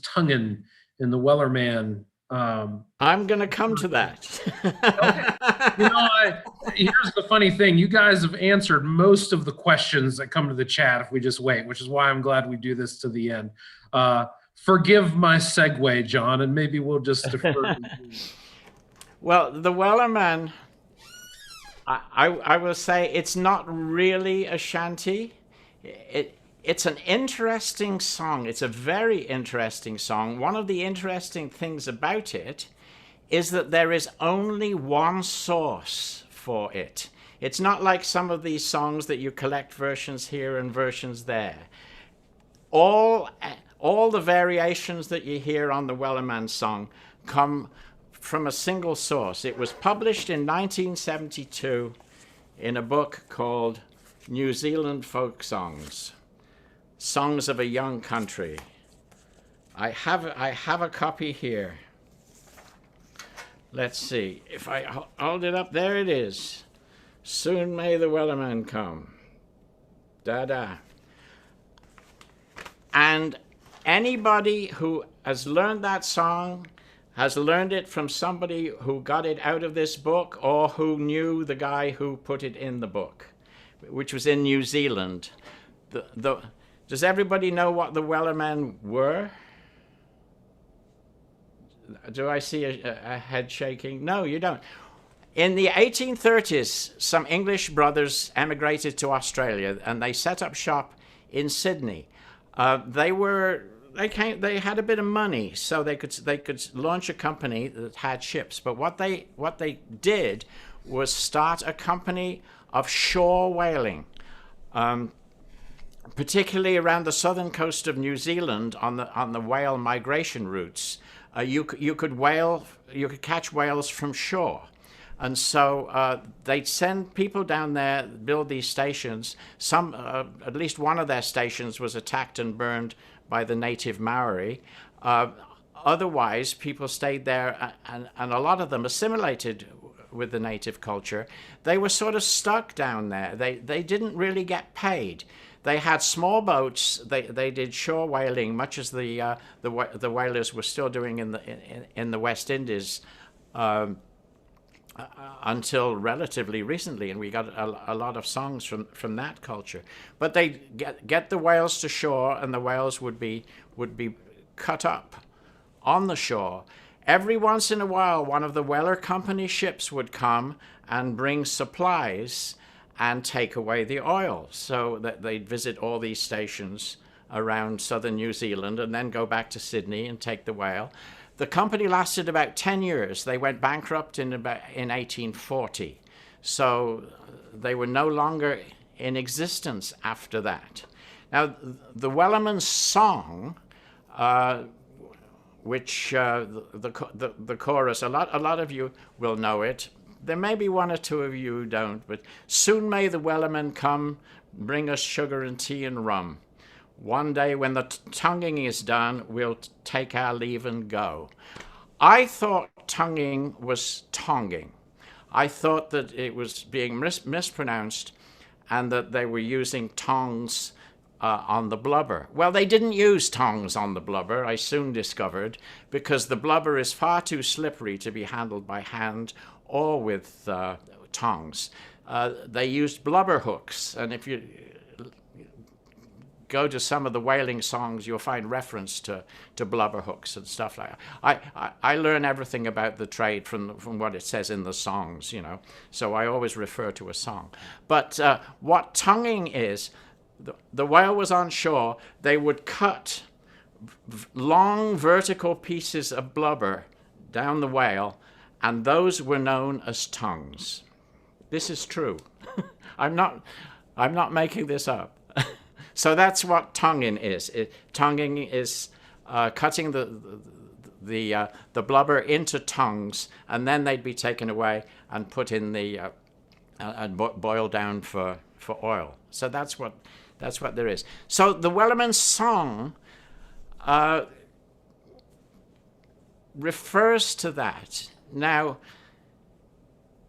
Tungen in the Wellerman I'm going to come to that. Here's the funny thing. You guys have answered most of the questions that come to the chat if we just wait, which is why I'm glad we do this to the end. Forgive my segue, John, and maybe we'll just defer. to you. Well, the Wellerman, I will say it's not really a shanty. It's an interesting song. It's a very interesting song. One of the interesting things about it is that there is only one source for it. It's not like some of these songs that you collect versions here and versions there. All the variations that you hear on the Wellerman song come from a single source. It was published in 1972 in a book called New Zealand Folk Songs. Songs of a Young Country. I have a copy here. Let's see. If I hold it up, there it is. Soon may the Wellerman come. Da-da. And anybody who has learned that song has learned it from somebody who got it out of this book or who knew the guy who put it in the book, which was in New Zealand. Does everybody know what the Wellerman were? Do I see a head shaking? No, you don't. In the 1830s, some English brothers emigrated to Australia, and they set up shop in Sydney. They had a bit of money, so they could launch a company that had ships. But what they did was start a company of shore whaling, particularly around the southern coast of New Zealand on the whale migration routes. You could catch whales from shore. And so they'd send people down there, build these stations. At least one of their stations was attacked and burned by the native Maori. Otherwise, people stayed there, and a lot of them assimilated with the native culture. They were sort of stuck down there. They didn't really get paid. They had small boats. They did shore whaling, much as the whalers were still doing in the West Indies. Until relatively recently, and we got a lot of songs from that culture. But they get the whales to shore, and the whales would be cut up on the shore. Every once in a while, one of the Whaler Company ships would come and bring supplies and take away the oil. So that they'd visit all these stations around southern New Zealand and then go back to Sydney and take the whale. The company lasted about 10 years. They went bankrupt in 1840. So they were no longer in existence after that. Now, the Wellerman's Song, which the chorus, a lot of you will know it. There may be one or two of you who don't, but soon may the Wellerman come, bring us sugar and tea and rum. One day when the tonguing is done, we'll take our leave and go. I thought tonguing was tonging. I thought that it was being mispronounced and that they were using tongs on the blubber. Well, they didn't use tongs on the blubber, I soon discovered, because the blubber is far too slippery to be handled by hand or with tongs. They used blubber hooks, and if you go to some of the whaling songs, you'll find reference to blubber hooks and stuff like that. I learn everything about the trade from what it says in the songs, so I always refer to a song. But what tonguing is, the whale was on shore, they would cut long vertical pieces of blubber down the whale, and those were known as tongues. This is true. I'm not making this up. So that's what tonguing is. Tonguing is cutting the blubber into tongues, and then they'd be taken away and put in the and boiled down for oil. So that's what there is. So the Wellerman's Song refers to that. Now,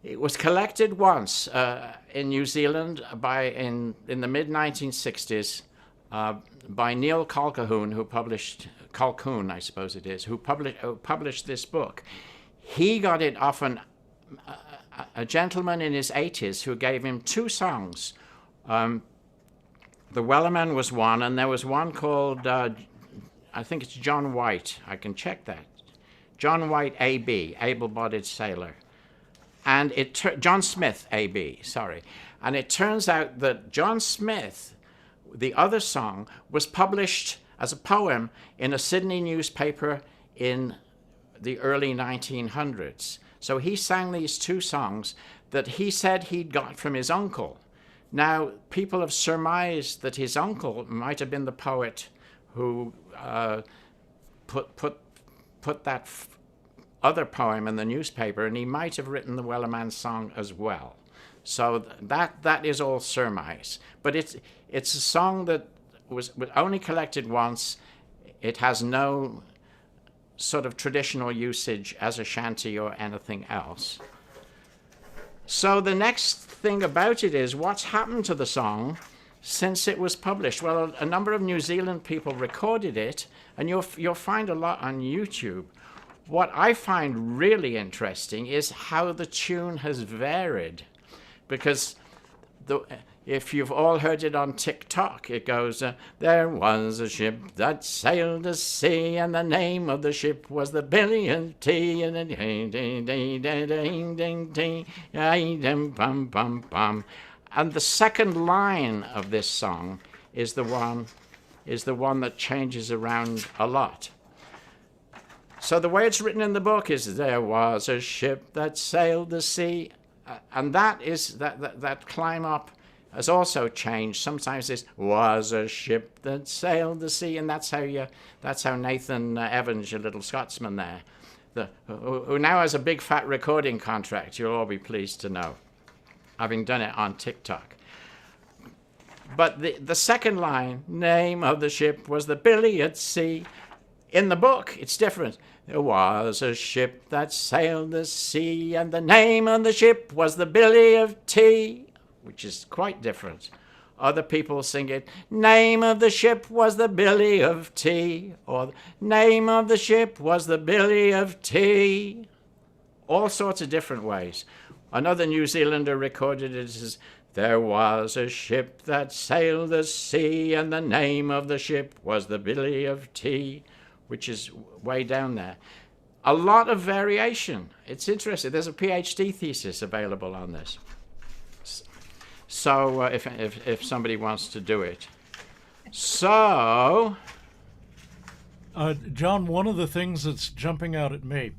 it was collected once in New Zealand in the mid-1960s by Neil Colquhoun, who published Colquhoun, I suppose it is, who published this book. He got it off a gentleman in his 80s who gave him two songs. The Wellerman was one, and there was one called I think it's John White. I can check that. John White A.B., Able-Bodied Sailor. And John Smith, A.B., sorry. And it turns out that John Smith, the other song, was published as a poem in a Sydney newspaper in the early 1900s. So he sang these two songs that he said he'd got from his uncle. Now, people have surmised that his uncle might have been the poet who put that other poem in the newspaper, and he might have written the Wellerman's Song as well. So that is all surmise. But it's a song that was only collected once. It has no sort of traditional usage as a shanty or anything else. So the next thing about it is what's happened to the song since it was published. Well, a number of New Zealand people recorded it, and you'll find a lot on YouTube. What I find really interesting is how the tune has varied, because if you've all heard it on TikTok, it goes, there was a ship that sailed the sea, and the name of the ship was the Billy of Tea, and and the second line of this song is the one that changes around a lot. So the way it's written in the book is, there was a ship that sailed the sea, and that climb up has also changed. Sometimes it was a ship that sailed the sea, and that's how Nathan Evans, your little Scotsman there, who now has a big fat recording contract, you'll all be pleased to know, having done it on TikTok. But the second line, name of the ship was the Billy at Sea. In the book, it's different. There was a ship that sailed the sea, and the name of the ship was the Billy of Tea, which is quite different. Other people sing it, name of the ship was the Billy of Tea, or name of the ship was the Billy of Tea. All sorts of different ways. Another New Zealander recorded it as, there was a ship that sailed the sea, and the name of the ship was the Billy of Tea, which is way down there. A lot of variation. It's interesting. There's a PhD thesis available on this. So if somebody wants to do it. So... John, one of the things that's jumping out at me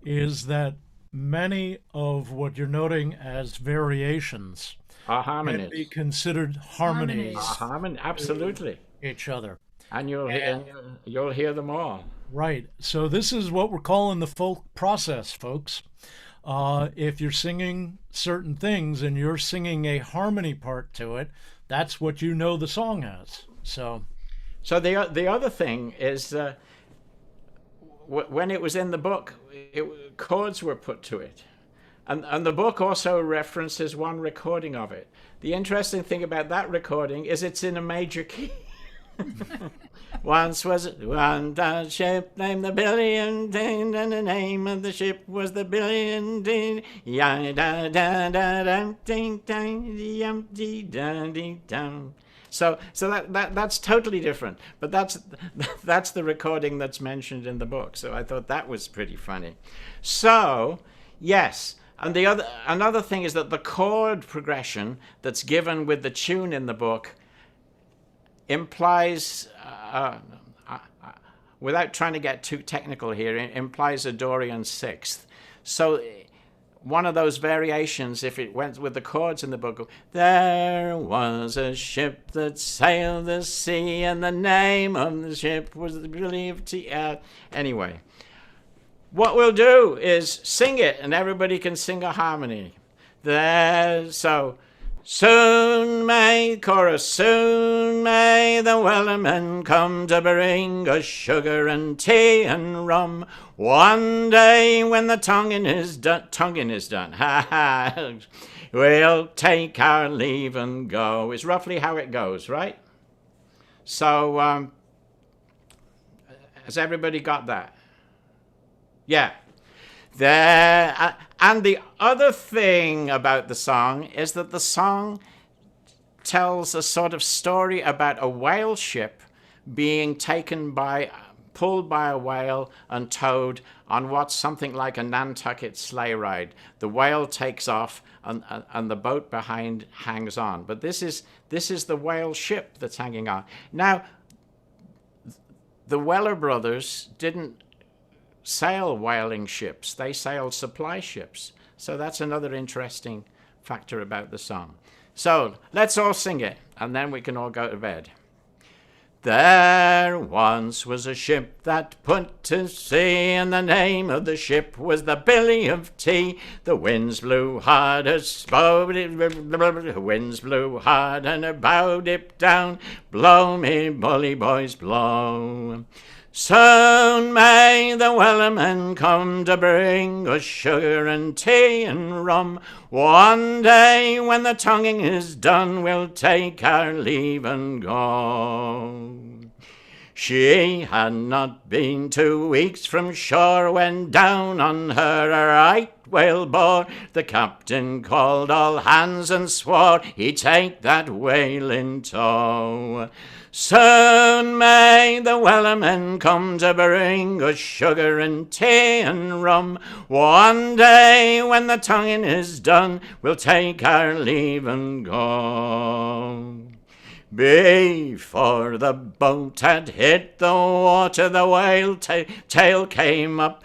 is that many of what you're noting as variations are can harmonies. be considered harmonies. Absolutely. Each other. And you'll hear them all. Right. So this is what we're calling the folk process, folks. If you're singing certain things and you're singing a harmony part to it, that's what you know the song has. So the other thing is when it was in the book, chords were put to it. And the book also references one recording of it. The interesting thing about that recording is it's in a major key. Once was one ship named the Billy and Dean, and the name of the ship was the Billy and Dean. Ya da da da da ding ding yum dee da dee dum. So that's totally different, but that's the recording that's mentioned in the book. So I thought that was pretty funny. So yes, and another thing is that the chord progression that's given with the tune in the book implies, without trying to get too technical here, it implies a Dorian sixth. So one of those variations, if it went with the chords in the book, there was a ship that sailed the sea, and the name of the ship was the Billy of Tea. Anyway, what we'll do is sing it, and everybody can sing a harmony. Soon may the wellerman come to bring us sugar and tea and rum. One day when the tonguing is done, ha ha, we'll take our leave and go. Is roughly how it goes, right? So, has everybody got that? Yeah. And the other thing about the song is that the song tells a sort of story about a whale ship being pulled by a whale and towed on what's something like a Nantucket sleigh ride. The whale takes off and the boat behind hangs on. But this is the whale ship that's hanging on. Now, the Weller brothers didn't sail whaling ships. They sailed supply ships. So that's another interesting factor about the song. So let's all sing it, and then we can all go to bed. There once was a ship that put to sea, and the name of the ship was the Billy of Tea. The winds blew hard, winds blew hard, and her bow dipped down. Blow me, bully boys, blow. Soon may the wellerman come to bring us sugar and tea and rum. One day when the tonguing is done, we'll take our leave and go. She had not been 2 weeks from shore when down on her a right whale bore. The captain called all hands and swore he'd take that whale in tow. Soon may the Wellerman come to bring us sugar and tea and rum. One day when the tonguing is done, we'll take our leave and go. Before the boat had hit the water, the whale tail came up.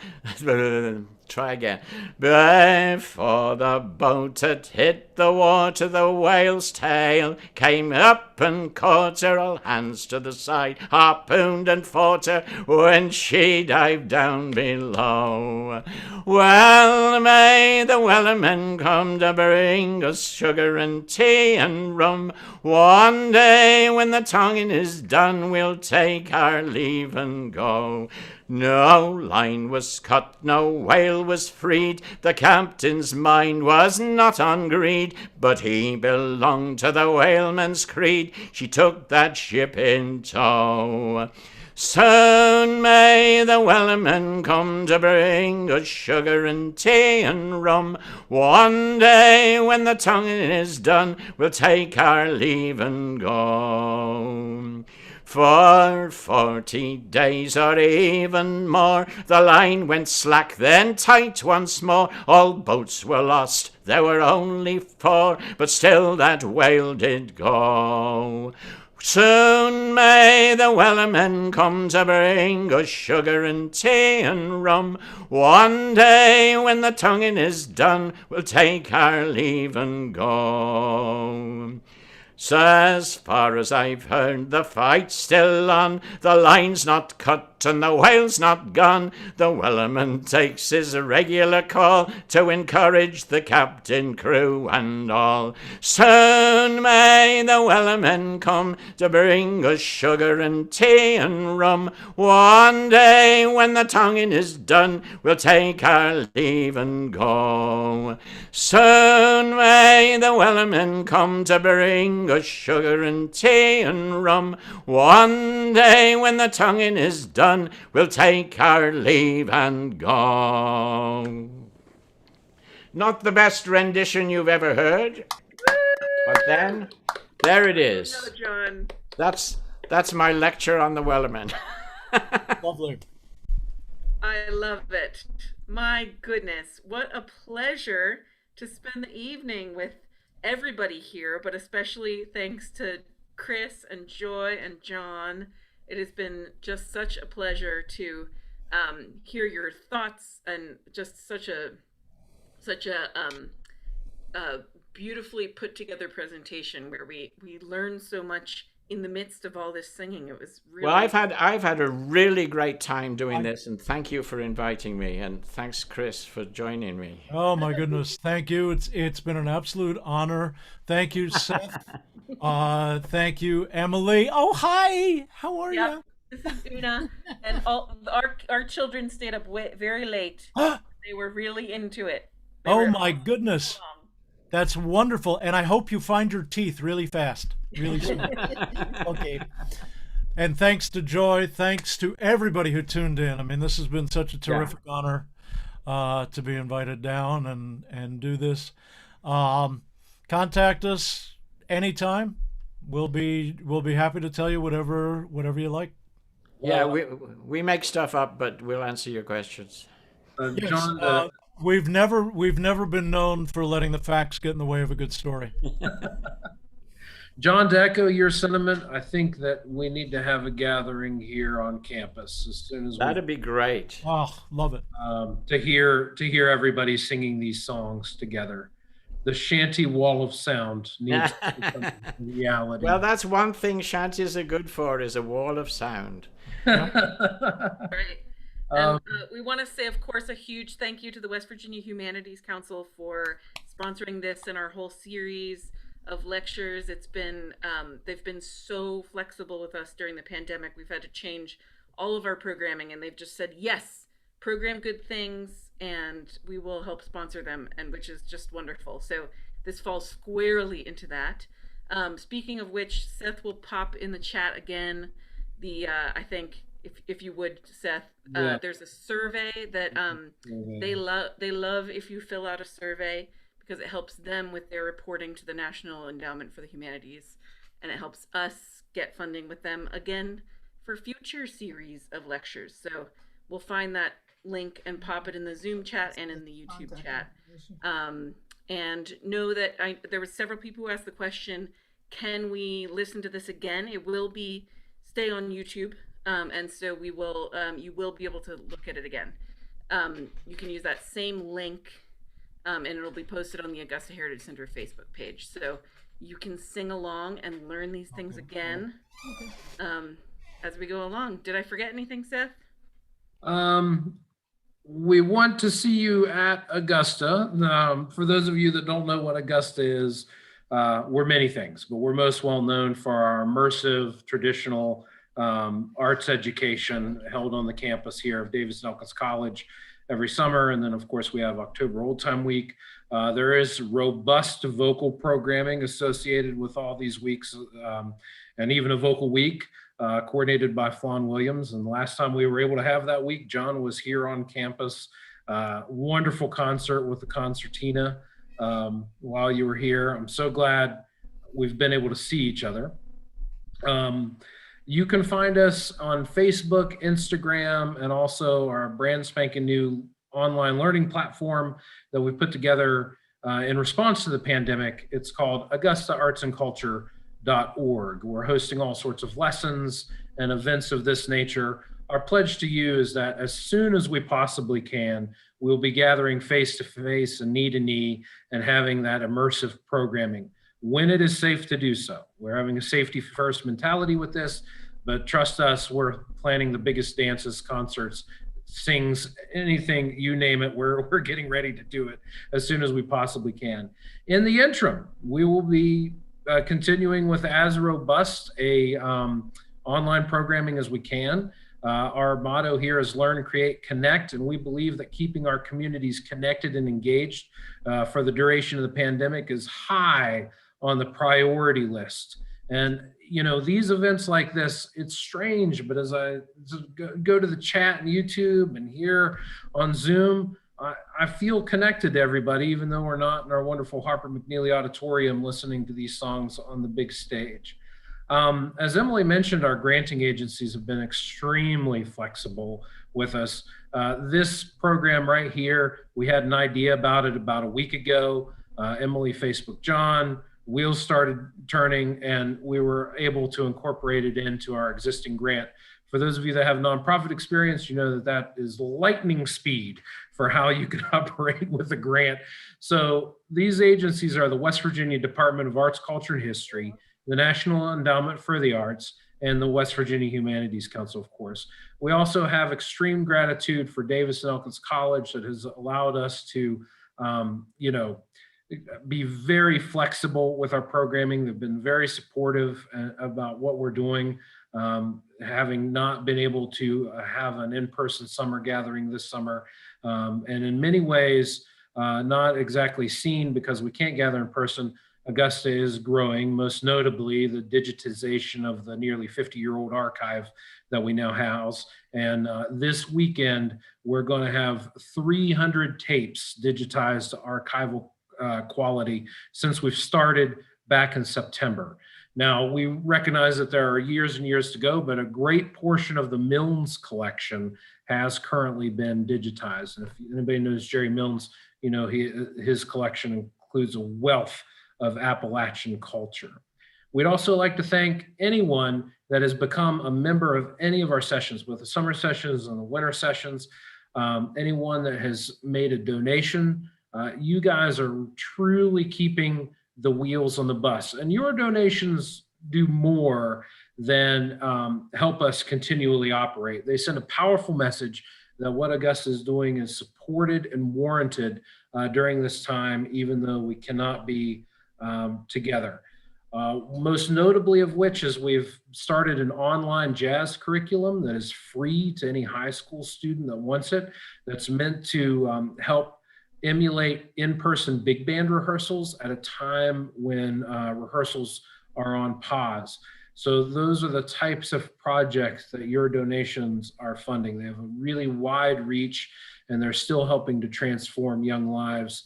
Try again. Before the boat had hit the water, the whale's tail came up and caught her. All hands to the side, harpooned and fought her when she dived down below. Well may the Wellerman come to bring us sugar and tea and rum. One day when the tonguing is done, we'll take our leave and go. No line was cut, no whale was freed. The captain's mind was not on greed, but he belonged to the whaleman's creed. She took that ship in tow. Soon may the Wellerman come to bring us sugar and tea and rum. One day when the tonguing is done, we'll take our leave and go. For 40 days or even more, the line went slack, then tight once more. All boats were lost, there were only 4, but still that whale did go. Soon may the Wellerman come to bring us sugar and tea and rum. One day when the tonguing is done, we'll take our leave and go. So as far as I've heard, the fight's still on. The line's not cut and the whale's not gone. The Wellerman takes his regular call to encourage the captain, crew and all. Soon may the Wellerman come to bring us sugar and tea and rum. One day when the tonguing is done, we'll take our leave and go. Soon may the Wellerman come to bring us sugar and tea and rum. One day when the tonguing is done, we'll take our leave and go. Not the best rendition you've ever heard, but then there it is. No, John. That's my lecture on the Wellerman. Lovely. I love it. My goodness, what a pleasure to spend the evening with everybody here, but especially thanks to Chris and Joy and John. It has been just such a pleasure to hear your thoughts and just such a beautifully put together presentation where we learned so much in the midst of all this singing. It was really Well, I've had a really great time doing this, and thank you for inviting me, and thanks, Chris, for joining me. Oh my goodness, thank you. It's been an absolute honor. Thank you, Seth. Thank you, Emily. Oh, hi. How are Yep. you? This is Una, and all our children stayed up very late. They were really into it. They Oh were my all goodness. along. That's wonderful. And I hope you find your teeth really fast, really soon. Okay. And thanks to Joy, thanks to everybody who tuned in. I mean, this has been such a terrific honor to be invited down and do this. Contact us anytime. We'll be happy to tell you whatever you like. Yeah, we make stuff up, but we'll answer your questions. Yes, John, we've never been known for letting the facts get in the way of a good story. John, to echo your sentiment, I think that we need to have a gathering here on campus as soon as That'd be great. Oh, love it. to hear everybody singing these songs together. The shanty wall of sound needs to become a reality. Well, that's one thing shanties are good for, is a wall of sound. right. And Um, we want to say, of course, a huge thank you to the West Virginia Humanities Council for sponsoring this and our whole series of lectures. It's been they've been so flexible with us during the pandemic. We've had to change all of our programming, and they've just said yes, program good things, and we will help sponsor them, and which is just wonderful. So this falls squarely into that. Speaking of which, Seth will pop in the chat again I think if you would, Seth, Yeah. there's a survey that they love if you fill out a survey because it helps them with their reporting to the National Endowment for the Humanities, and it helps us get funding with them again for future series of lectures. So we'll find that link and pop it in the Zoom chat and in the YouTube chat. And know that there were several people who asked the question, can we listen to this again? It will stay on YouTube. And so we will, you will be able to look at it again. You can use that same link, and it'll be posted on the Augusta Heritage Center Facebook page. So you can sing along and learn these things again as we go along. Did I forget anything, Seth? We want to see you at Augusta. For those of you that don't know what Augusta is, we're many things, but we're most well known for our immersive traditional arts education held on the campus here of Davis Elkins College every summer. And then of course we have October Old Time Week. There is robust vocal programming associated with all these weeks, and even a vocal week coordinated by Fawn Williams. And the last time we were able to have that week, John was here on campus. Wonderful concert with the concertina while you were here. I'm so glad we've been able to see each other. You can find us on Facebook, Instagram, and also our brand spanking new online learning platform that we put together in response to the pandemic. It's called AugustaArtsAndCulture.org. We're hosting all sorts of lessons and events of this nature. Our pledge to you is that as soon as we possibly can, we'll be gathering face-to-face and knee-to-knee and having that immersive programming when it is safe to do so. We're having a safety first mentality with this, but trust us, we're planning the biggest dances, concerts, sings, anything, you name it, we're getting ready to do it as soon as we possibly can. In the interim, we will be continuing with as robust a online programming as we can. Our motto here is learn, create, connect, and we believe that keeping our communities connected and engaged for the duration of the pandemic is high on the priority list. And you know, these events like this, it's strange, but as I go to the chat and YouTube and here on Zoom, I feel connected to everybody, even though we're not in our wonderful Harper McNeely Auditorium listening to these songs on the big stage. As Emily mentioned, our granting agencies have been extremely flexible with us. This program right here, we had an idea about it about a week ago. Emily Facebook John, wheels started turning, and we were able to incorporate it into our existing grant. For those of you that have nonprofit experience, you know that that is lightning speed for how you can operate with a grant. So these agencies are the West Virginia Department of Arts, Culture, and History, the National Endowment for the Arts, and the West Virginia Humanities Council, of course. We also have extreme gratitude for Davis and Elkins College that has allowed us to, you know, be very flexible with our programming. They've been very supportive about what we're doing. Having not been able to have an in-person summer gathering this summer, and in many ways not exactly seen because we can't gather in person, Augusta is growing, most notably the digitization of the nearly 50-year-old archive that we now house. And this weekend, we're going to have 300 tapes digitized to archival quality since we've started back in September. Now, we recognize that there are years and years to go, but a great portion of the Milnes collection has currently been digitized. And if anybody knows Jerry Milnes, you know, his collection includes a wealth of Appalachian culture. We'd also like to thank anyone that has become a member of any of our sessions, both the summer sessions and the winter sessions, anyone that has made a donation. You guys are truly keeping the wheels on the bus, and your donations do more than help us continually operate. They send a powerful message that what Augusta is doing is supported and warranted during this time, even though we cannot be together. Most notably of which is we've started an online jazz curriculum that is free to any high school student that wants it, that's meant to help emulate in-person big band rehearsals at a time when rehearsals are on pause. So those are the types of projects that your donations are funding. They have a really wide reach, and they're still helping to transform young lives,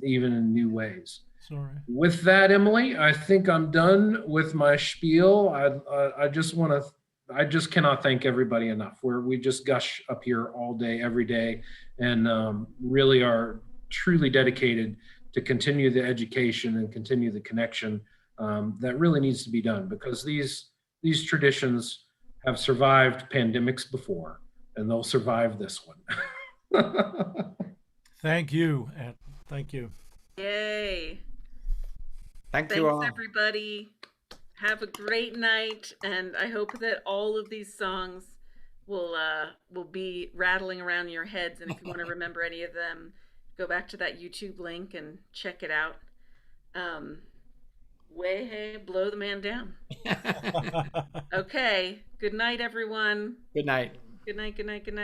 even in new ways. Sorry. With that, Emily, I think I'm done with my spiel. I just cannot thank everybody enough. We just gush up here all day, every day, and really are truly dedicated to continue the education and continue the connection that really needs to be done, because these traditions have survived pandemics before, and they'll survive this one. Thank you, Ed. Thank you. Yay. Thank you all. Thanks, everybody. Have a great night, and I hope that all of these songs will be rattling around your heads. And if you want to remember any of them, go back to that YouTube link and check it out. Way hey, blow the man down. Okay. Good night, everyone. Good night. Good night. Good night. Good night.